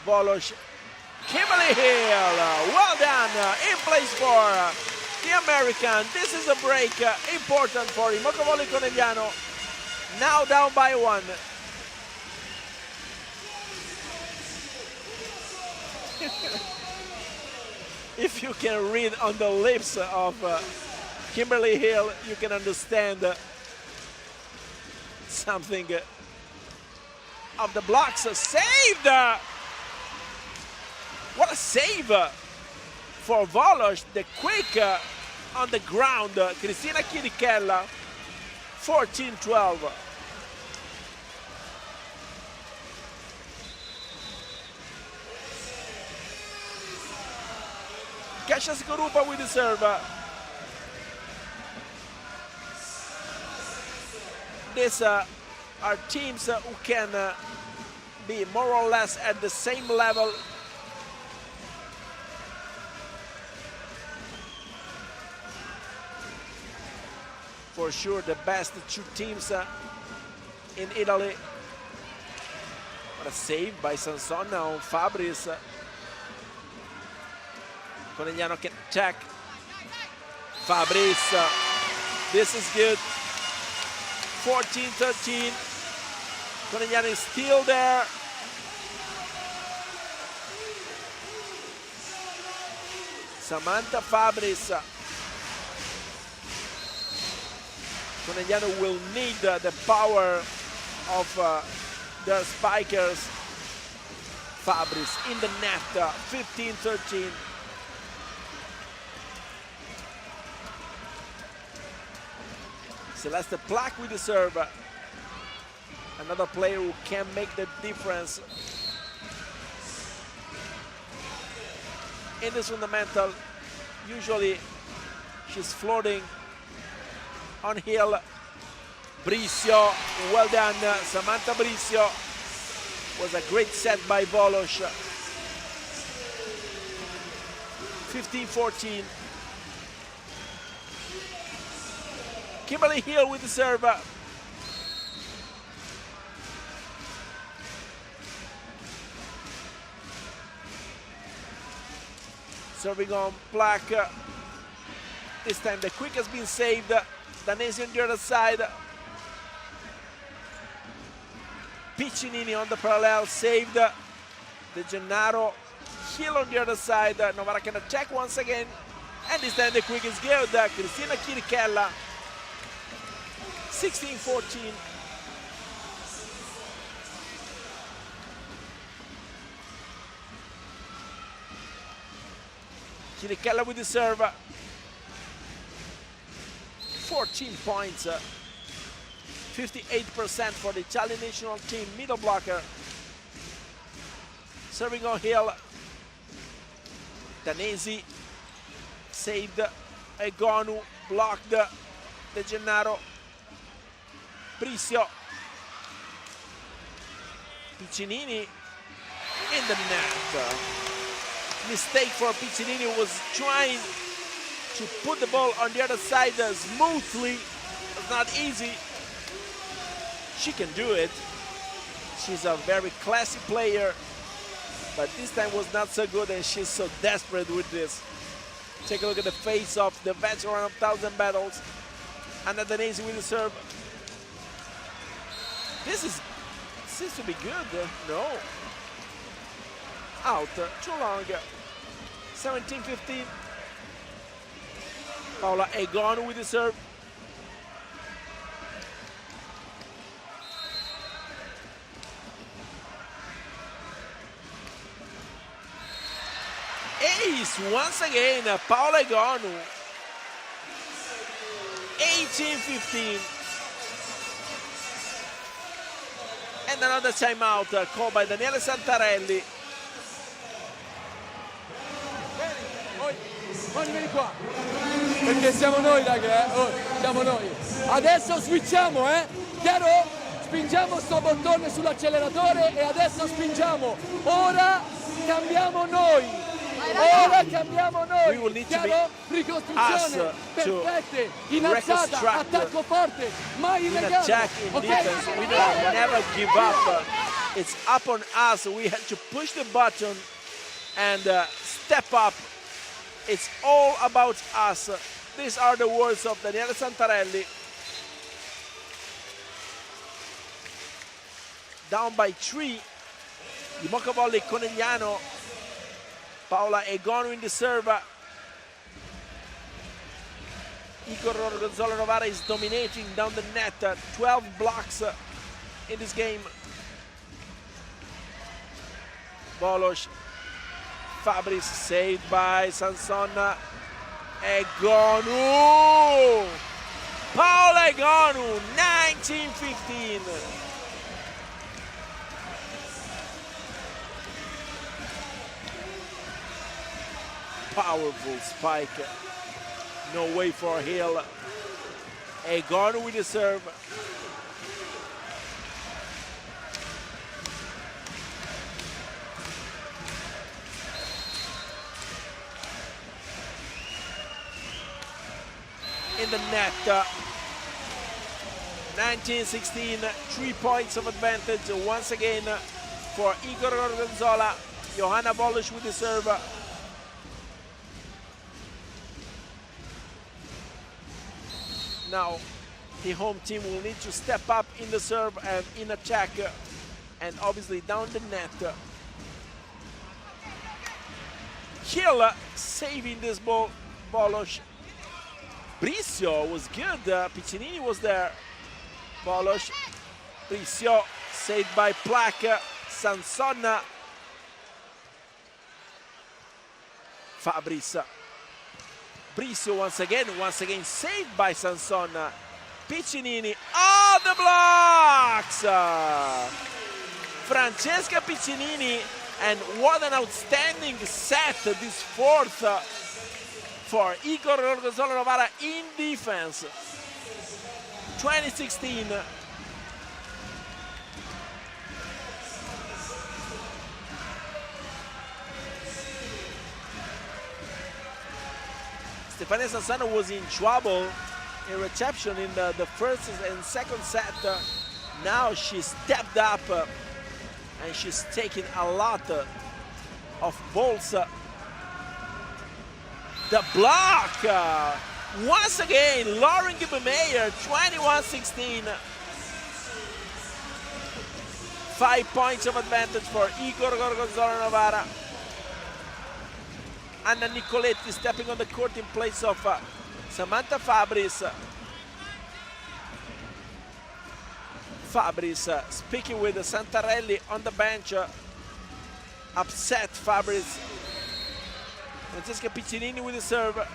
Volos. Kimberly Hill. Well done. In place for the American. This is a break. Important for Imoca Volley Conegliano. Now down by 1. If you can read on the lips of Kimberly Hill, you can understand something of the blocks. Saved! What a save for Volos. The quick on the ground. Cristina Chirichella. 14-12. Kasia Skorupa with the serve. These are teams who can be more or less at the same level. For sure, the best 2 teams in Italy. What a save by Sansona on Fabris. Conegliano can check. Fabris. This is good. 14-13. Conegliano is still there. Samantha Fabris. Conegliano will need the power of their spikers. Fabris in the net. 15-13. Celeste Black with the serve. Another player who can make the difference in this fundamental. Usually she's floating on Hill. Bricio, well done, Samantha Bricio. Was a great set by Volos. 15-14. Kimberly Hill with the serve. Serving on Black. This time the quick has been saved. Danesi on the other side. Piccinini on the parallel, saved. De Gennaro. Hill on the other side. Novara can attack once again. And this time the quick is good. Cristina Chirichella. 16-14. Chirichella with the serve. 14 points. 58% for the Italian national team. Middle blocker. Serving on Hill. Danesi saved. Egonu blocked. De Gennaro. Bricio. Piccinini in the net. Mistake for Piccinini, was trying to put the ball on the other side smoothly. It's not easy. She can do it. She's a very classy player, but this time was not so good, and she's so desperate with this. Take a look at the face of the veteran of 1,000 battles. Anna Danesi with the serve. This seems to be good. No. Out. Too long. 17-15. Paola Egonu with the serve. Ace once again. Paola Egonu. 18-15. And another timeout called by Daniele Santarelli.
Vieni qua, perché siamo noi raga, siamo noi. Adesso switchiamo, chiaro? Spingiamo sto bottone sull'acceleratore e adesso spingiamo. Ora cambiamo noi. Ora cambiamo noi. Chiaro? Ricostruzione perfette, in alzata, attacco forte, mai illegale.
Attack in defense, we don't never give up. It's up on us. We have to push the button and step up. It's all about us. These are the words of Daniele Santarelli. Down by 3. Di Moccavolli, Conegliano. Paola Egonu in the serve. Igor Gorgonzola Novara is dominating down the net. 12 blocks in this game. Volos. Fabris saved by Sansonna. Egonu! Paola Egonu, 19-15. Powerful spike. No way for Hill. Egonu with the serve. In the net. 19-16, 3 points of advantage once again for Igor Gorgonzola. Johanna Volos with the serve. Now the home team will need to step up in the serve and in attack, and obviously down the net. Hill saving this ball. Volos. Bricio was good. Piccinini was there. Volos. Bricio saved by Plaque. Sansonna. Fabris. Bricio once again saved by Sansonna. Piccinini. Oh, the blocks! Francesca Piccinini, and what an outstanding set, this fourth for Igor Gorgonzola Novara in defense. 2016. Stefania Sassano was in trouble in reception in the first and second set. Now she stepped up and she's taking a lot of balls. The block! Once again, Lauren Gibbemeyer, 21-16. 5 points of advantage for Igor Gorgonzola Novara. Anna Nicoletti stepping on the court in place of Samantha Fabris. Fabris speaking with Santarelli on the bench. Upset Fabris. Francesca Piccinini with the serve.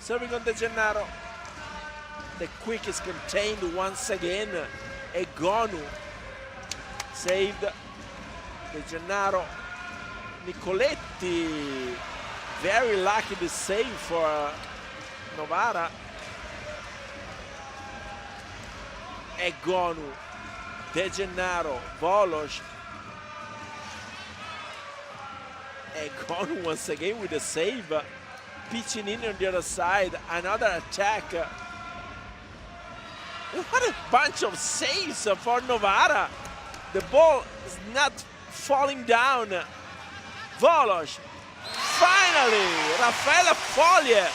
Serving on De Gennaro. The quick is contained once again. Egonu saved. De Gennaro. Nicoletti. Very lucky to save for Novara. Egonu. De Gennaro. Volos. Egonu once again with a save. Piccinini on the other side, another attack. What a bunch of saves for Novara. The ball is not falling down. Volos. Finally, Raffaella Foglie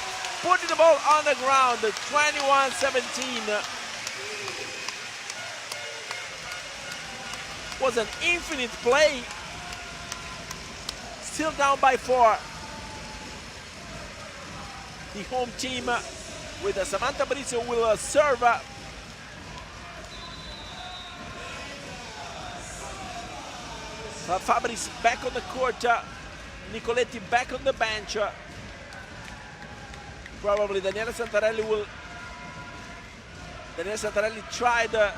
putting the ball on the ground, 21-17. Was an infinite play. Still down by 4. The home team with Samantha Brizio will serve. Fabris back on the court. Nicoletti back on the bench. Probably Daniela Santarelli tried to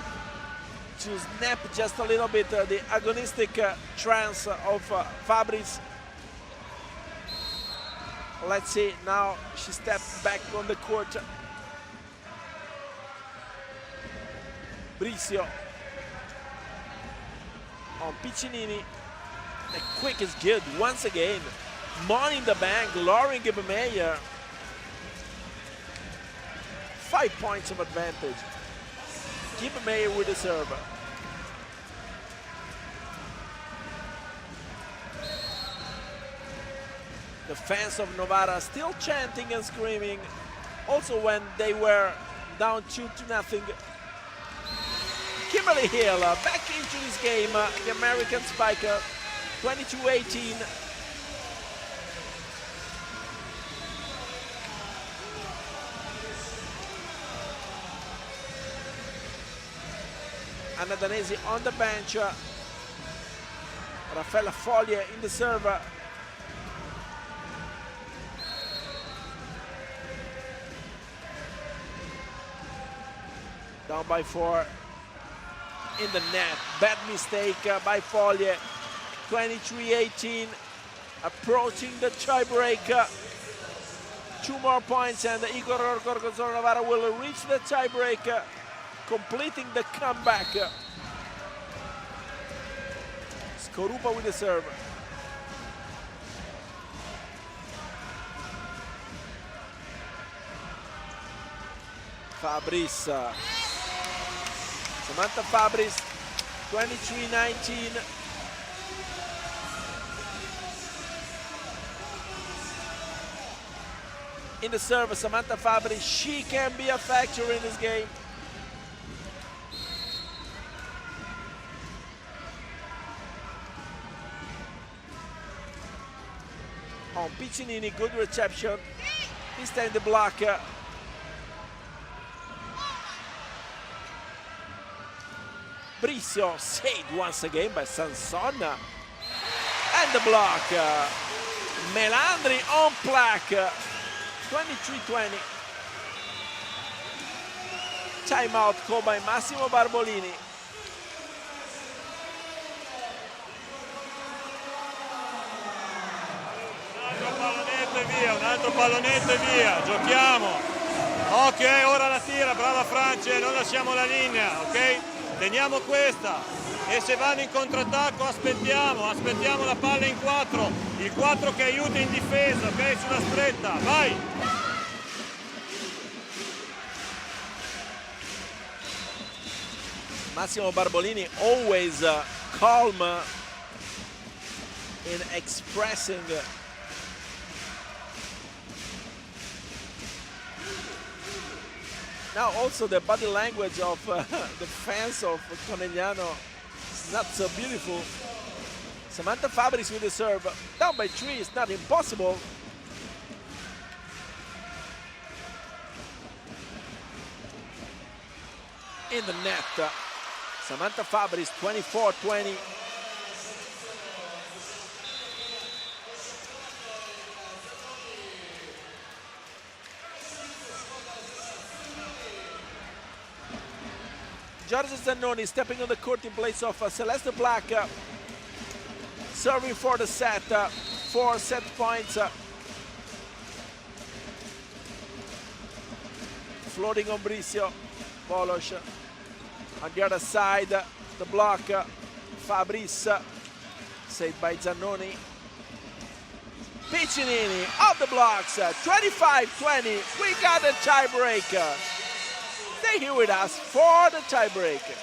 snap just a little bit the agonistic trance of Fabris. Let's see, now she steps back on the court. Brizio on Piccinini. The quick is good once again. Money in the bank, Lauren Gibbemeyer. 5 points of advantage. Gibbemeyer with the serve. The fans of Novara still chanting and screaming, also when they were down 2-0. Kimberly Hill back into this game, the American spiker, 22-18. Anna Danesi on the bench. Raffaella Foglie in the serve. Down by 4 in the net. Bad mistake by Foglie. 23-18. Approaching the tie-break. 2 more points and Igor Gorgonzola Novara will reach the tie-break, completing the comeback. Skorupa with the serve. Fabris. Samantha Fabris, 23-19. In the serve, Samantha Fabris, she can be a factor in this game. On Piccinini, good reception. This time the block. Brizio saved once again by Sanson. And the block. Melandri on plaque. 23-20. Timeout called by Massimo Barbolini.
Un altro pallonetto e via, giochiamo. Ok, ora la tira, brava Francia, non lasciamo la linea, ok? Teniamo questa e se vanno in contrattacco aspettiamo la palla in 4, il 4 che aiuta in difesa, ok? Sulla stretta, vai!
Massimo Barbolini always calm in expressing now also the body language of the fans of Conegliano is not so beautiful. Samantha Fabris with the serve, down by 3, it's not impossible. In the net, Samantha Fabris 24-20. Giorgio Zannoni stepping on the court in place of Celeste Black, serving for the set, 4 set points. Floating on Bricio, Bolos on the other side, the block, Fabris, saved by Zannoni. Piccinini off the blocks, 25-20, we got a tiebreaker. Stay here with us for the tiebreaker.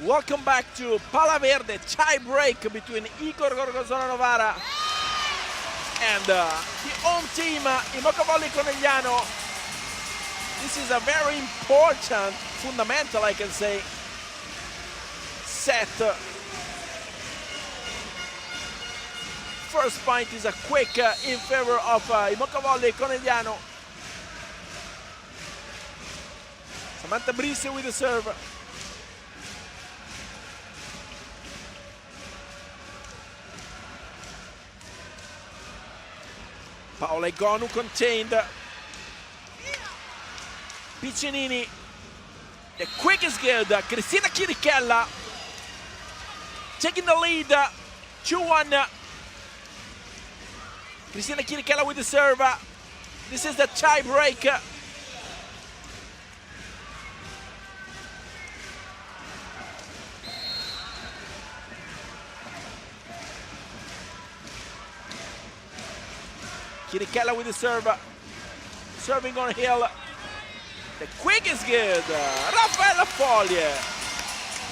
Welcome back to Pala Verde, tie break between Igor Gorgonzola Novara and the home team, Imoca Volley Conegliano. This is a very important, fundamental, I can say, set. First point is a quick in favor of Imoca Volley Conegliano. Samantha Brisse with the serve. Paola Egonu contained. Piccinini, the quick is good. Cristina Chirichella taking the lead, 2-1. Cristina Chirichella with the serve. This is the tie break. Chirichella with the serve. Serving on Hill. The quick is good. Raffaella Foglie.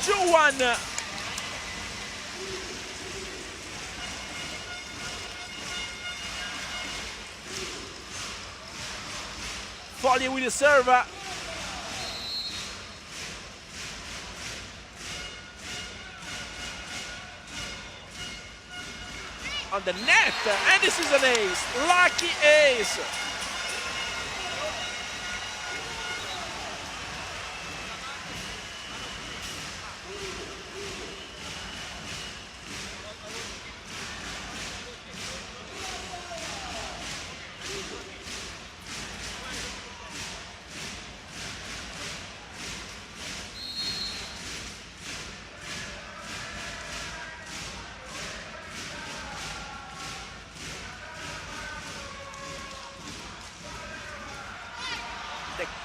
2-1. Foglie with the serve. On the net, and this is an ace. Lucky ace.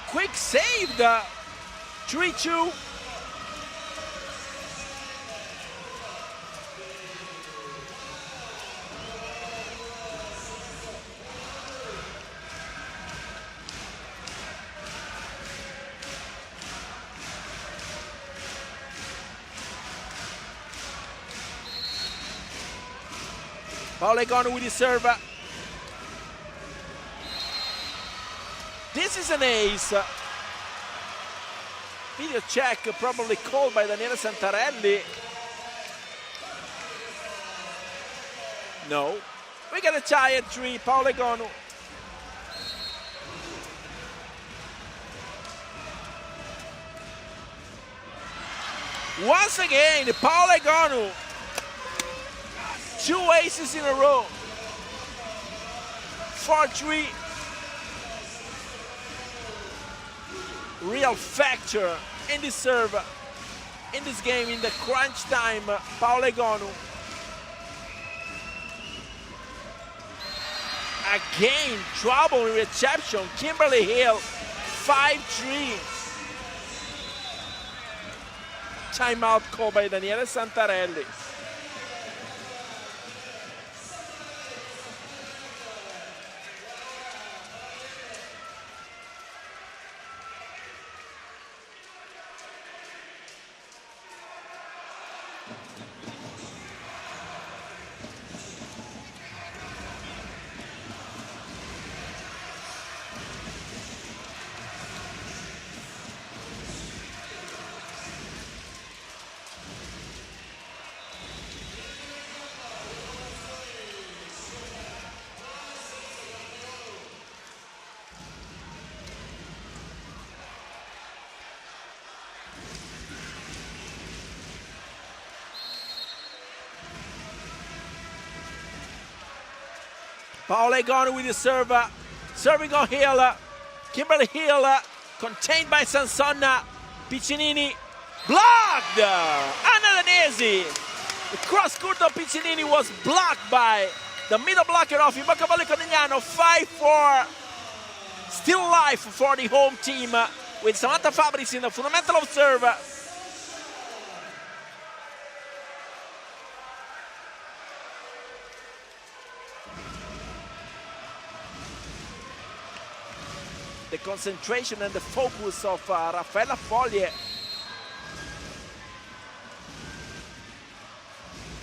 Quick saved. 3-2. Paola Egonu with the serve. This is an ace. Video check probably called by Daniele Santarelli. No. We got a tie at 3. Paola Egonu. Once again, Paola Egonu. 2 aces in a row. 4-3. Real factor in this serve, in this game, in the crunch time. Paola Egonu. Again, trouble in reception. Kimberly Hill, 5-3. Timeout called by Daniele Santarelli. Paola Egonu with the serve. Serving on Hill. Kimberly Hill contained by Sansonna. Piccinini blocked. Anna Danesi. The cross court of Piccinini was blocked by the middle blocker of Imoca Volley Conegliano. 5-4. Still life for the home team with Samantha Fabris in the fundamental of serve. The concentration and the focus of Raffaella Foglie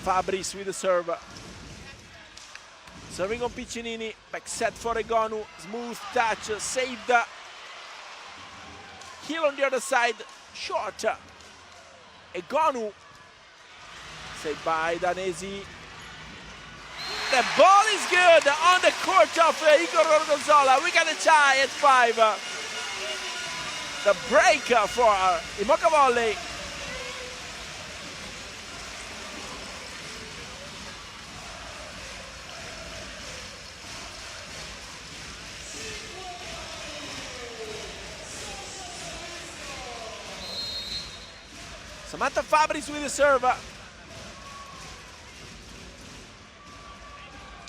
Fabris with the serve. Serving on Piccinini, back set for Egonu, smooth touch, saved. Hill on the other side, short. Egonu, saved by Danesi. The ball is good on the court of Igor Gorgonzola. We got a tie at 5. The break for Imoca Volley. Samantha Fabris with the serve.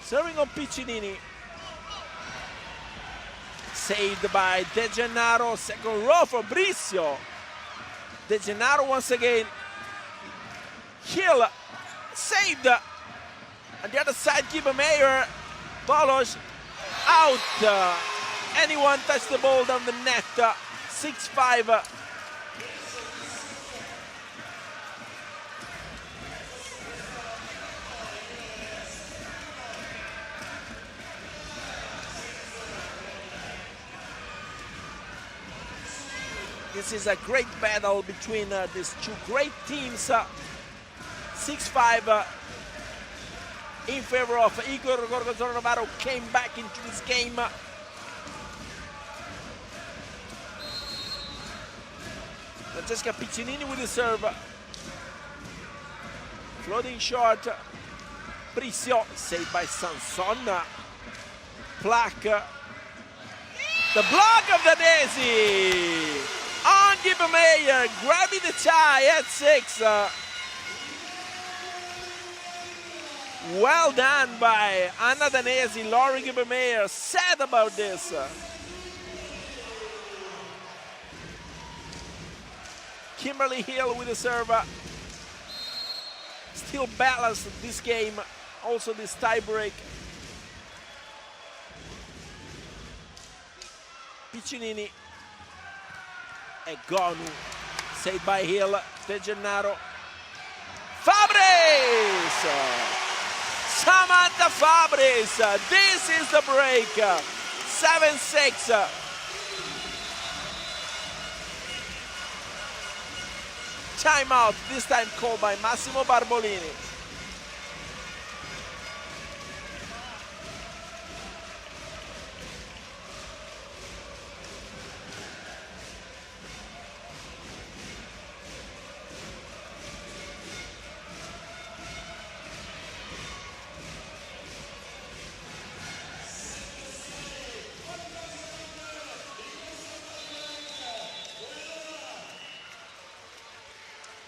Serving on Piccinini. Saved by De Gennaro. Second row for Bricio. De Gennaro once again. Hill saved. On the other side, Giba Mayer. Bolos out. Anyone touched the ball down the net. 6-5. This is a great battle between these two great teams. 6-5 in favor of Igor Gorgonzola Navarro, came back into this game. Francesca Piccinini with the serve. Floating short. Bricio, saved by Sanson. Plaque. The block of Danesi. On Gibemeyer, grabbing the tie at 6. Well done by Anna Danesi. Laurie Gibemeyer sad about this. Kimberly Hill with the serve. Still balanced this game, also this tiebreak. Piccinini. Egonu, saved by Hill. De Gennaro. Fabris! Samantha Fabris. This is the break. 7-6. Timeout, this time called by Massimo Barbolini.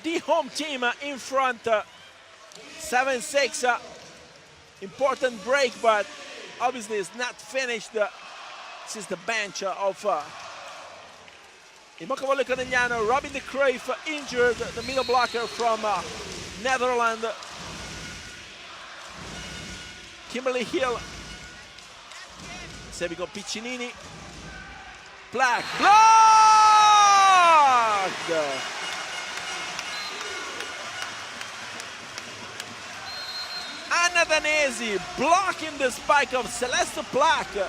The home team in front, 7-6. Important break, but obviously it's not finished. This is the bench of Imoca Volley Conegliano. Robin de Cruyff injured, the middle blocker from Netherlands. Kimberly Hill. Saving on Piccinini. Black. Blocked! Anna Danesi blocking the spike of Celeste Plaque.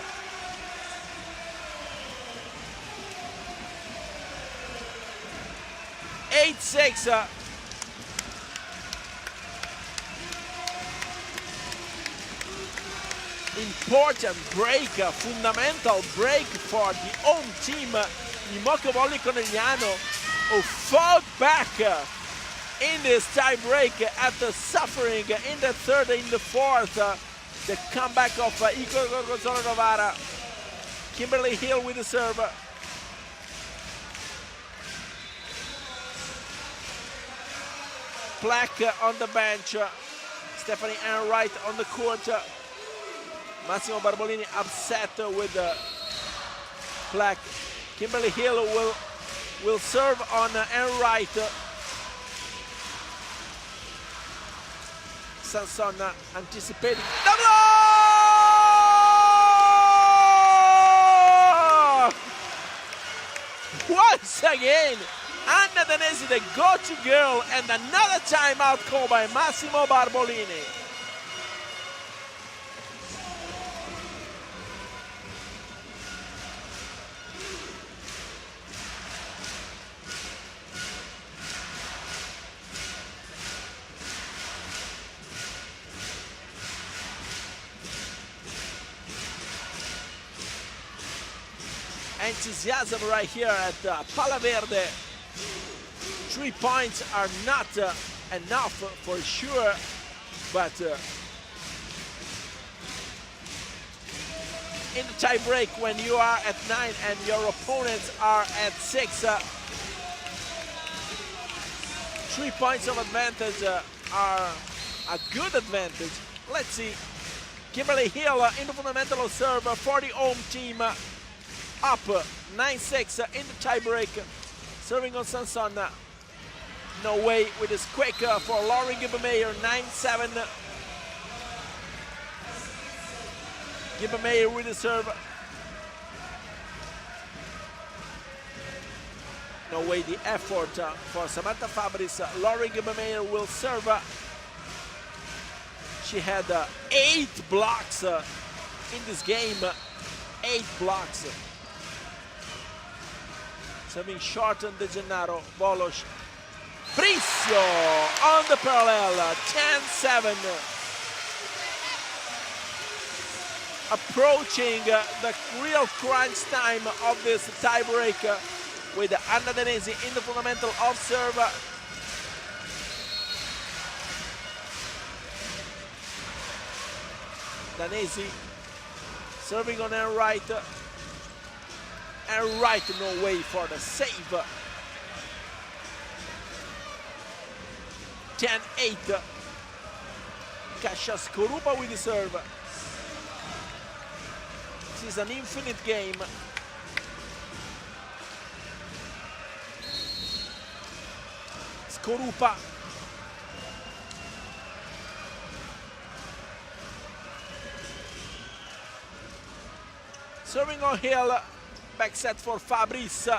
Eight, 6. Important break, fundamental break for the home team, Imoca Volley Conegliano, who fought back in this tie break after suffering in the third and in the fourth. The comeback of Igor Gorgonzola Novara. Kimberly Hill with the serve. Plaque on the bench. Stephanie Enright on the court. Massimo Barbolini upset with Plaque. Kimberly Hill will serve on Enright. Sanson anticipating the block! Once again, Anna Danesi, the go-to girl, and another timeout call by Massimo Barbolini. Enthusiasm right here at Pala Verde. 3 points are not enough for sure, but in the tie break, when you are at 9 and your opponents are at 6, 3 points of advantage are a good advantage. Let's see. Kimberly Hill in the fundamental serve for the home team. Up 9-6 in the tiebreak, serving on Sanson. No way with this quick for Lauren Gibbermeyer, 9-7. Gibbermeyer with the serve. No way the effort for Samantha Fabris. Lauren Gibbermeyer will serve. She had 8 blocks in this game. 8 blocks. Serving short on De Gennaro, Volos. Bricio on the parallel, 10-7. Approaching the real crunch time of this tiebreak with Anna Danesi in the fundamental off serve. Danesi serving on her right. And right, no way for the save. 10-8. Kasia Skorupa with the serve. This is an infinite game. Skorupa. Serving on Hill. Back set for Fabris.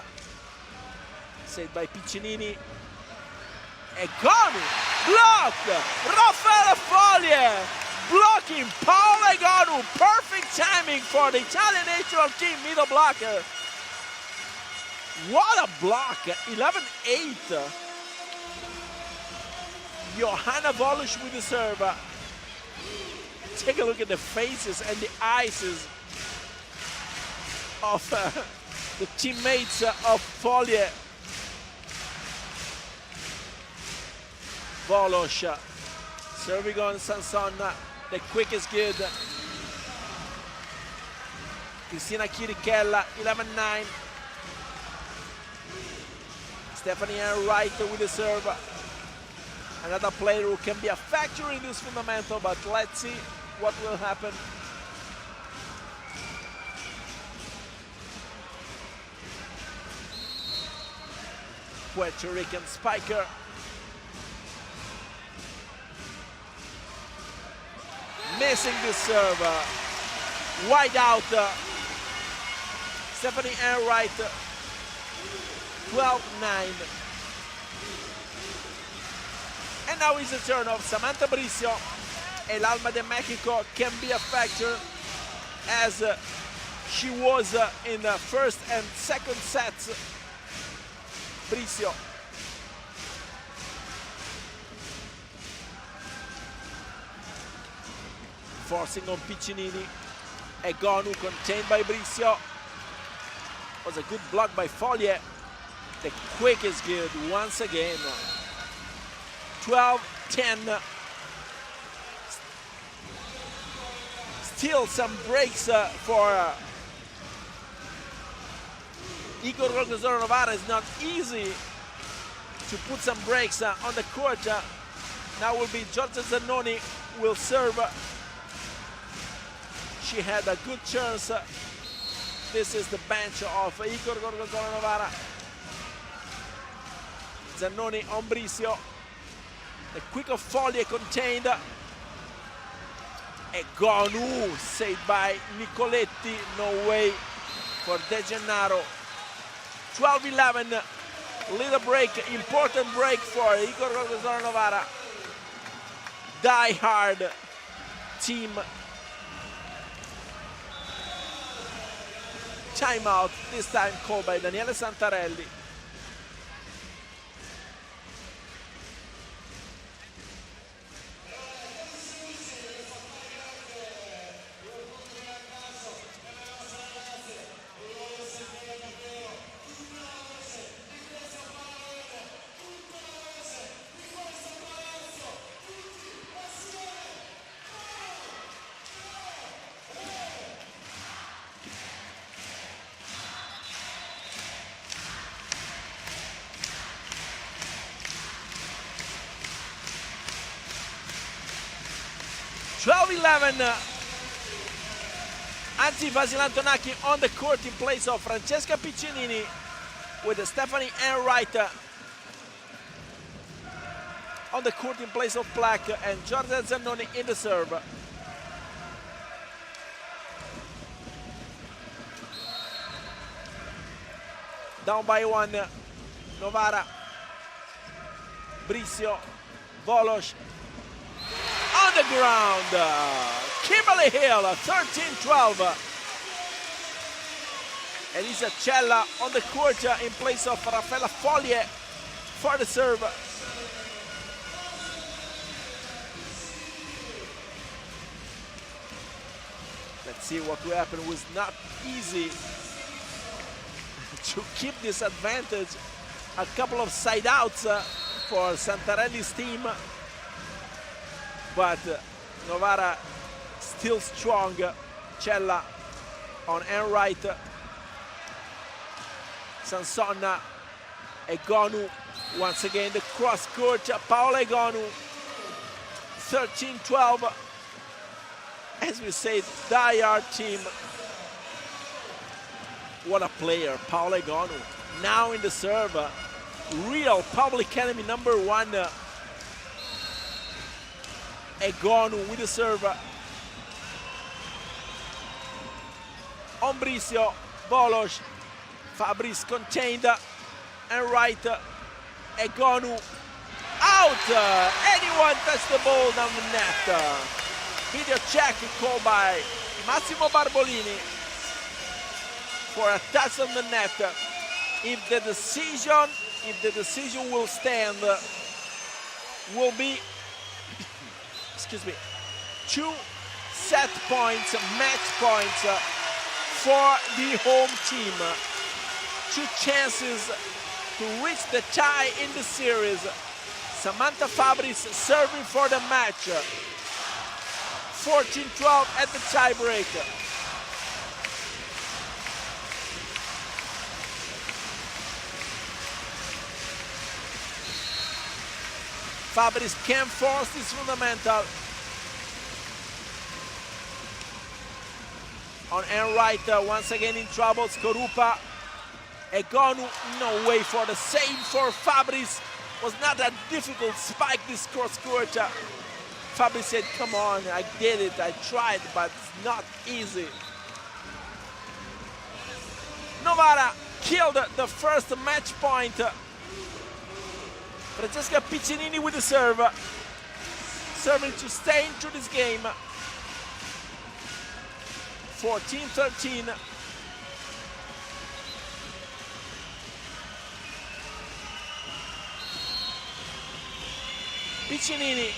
Saved by Piccinini. Egonu. Blocked. Raffaele Foglie. Blocking Paolo Egonu. Perfect timing for the Italian national team middle blocker. What a block. 11-8. Johanna Volos with the serve. Take a look at the faces and the eyes of the teammates of Foglie. Volos serving on Sanson. The quick is good. Cristina Chirichella, 11-9. Stephanie Ann Wright with the serve. Another player who can be a factor in this fundamental, but let's see what will happen. Puerto Rican spiker. Missing the serve. Wide out. Stephanie Ann Wright. 12-9. And now is the turn of Samantha Bricio. El Alma de Mexico can be a factor as she was in the first and second sets. Bricio. Forcing on Piccinini. Egonu contained by Bricio. Was a good block by Foglie. The quick is good once again. 12-10. Still some breaks for Igor Gorgonzola Novara. It's not easy to put some breaks on the court. Now will be Giorgia Zannoni will serve. She had a good chance. This is the bench of Igor Gorgonzola Novara. Zannoni on Bricio. The quick of Foglie contained. Egonu saved by Nicoletti. No way for De Gennaro. 12-11. Little break, important break for Igor Gorgonzola Novara. Die hard team. Timeout, this time called by Daniele Santarelli. Anzi Vasil-Antonacchi on the court in place of Francesca Piccinini with Stephanie Enright on the court in place of Black and Giorgia Zannoni in the serve. Down by one, Novara, Bricio, Volos on the ground. Kimberly Hill, 13-12. Elisa Cella on the court in place of Raffaella Foglie for the serve. Let's see what will happen. It was not easy to keep this advantage. A couple of side outs for Santarelli's team, but Novara still strong. Cella on Enright. Sansonna, Egonu once again the cross court. Paola Egonu, 13-12. As we said, die-hard team. What a player, Paola Egonu. Now in the serve, real public enemy number one. Egonu with the serve. Ombricio, Volos, Fabris contained, and right, Egonu out. Anyone touched the ball down the net. Video check called by Massimo Barbolini for a touch on the net. If the decision will stand, will be, excuse me, 2 set points, match points for the home team. 2 chances to reach the tie in the series. Samantha Fabris serving for the match. 14-12 at the tiebreak. Fabris can force this fundamental. On Enright, once again in trouble, Skorupa. Egonu, no way for the save for Fabris. Was not that difficult, spike this cross court. Fabris said, come on, I did it, I tried, but it's not easy. Novara killed the first match point. Francesca Piccinini with the serve. Serving to stay into this game. 14-13. Piccinini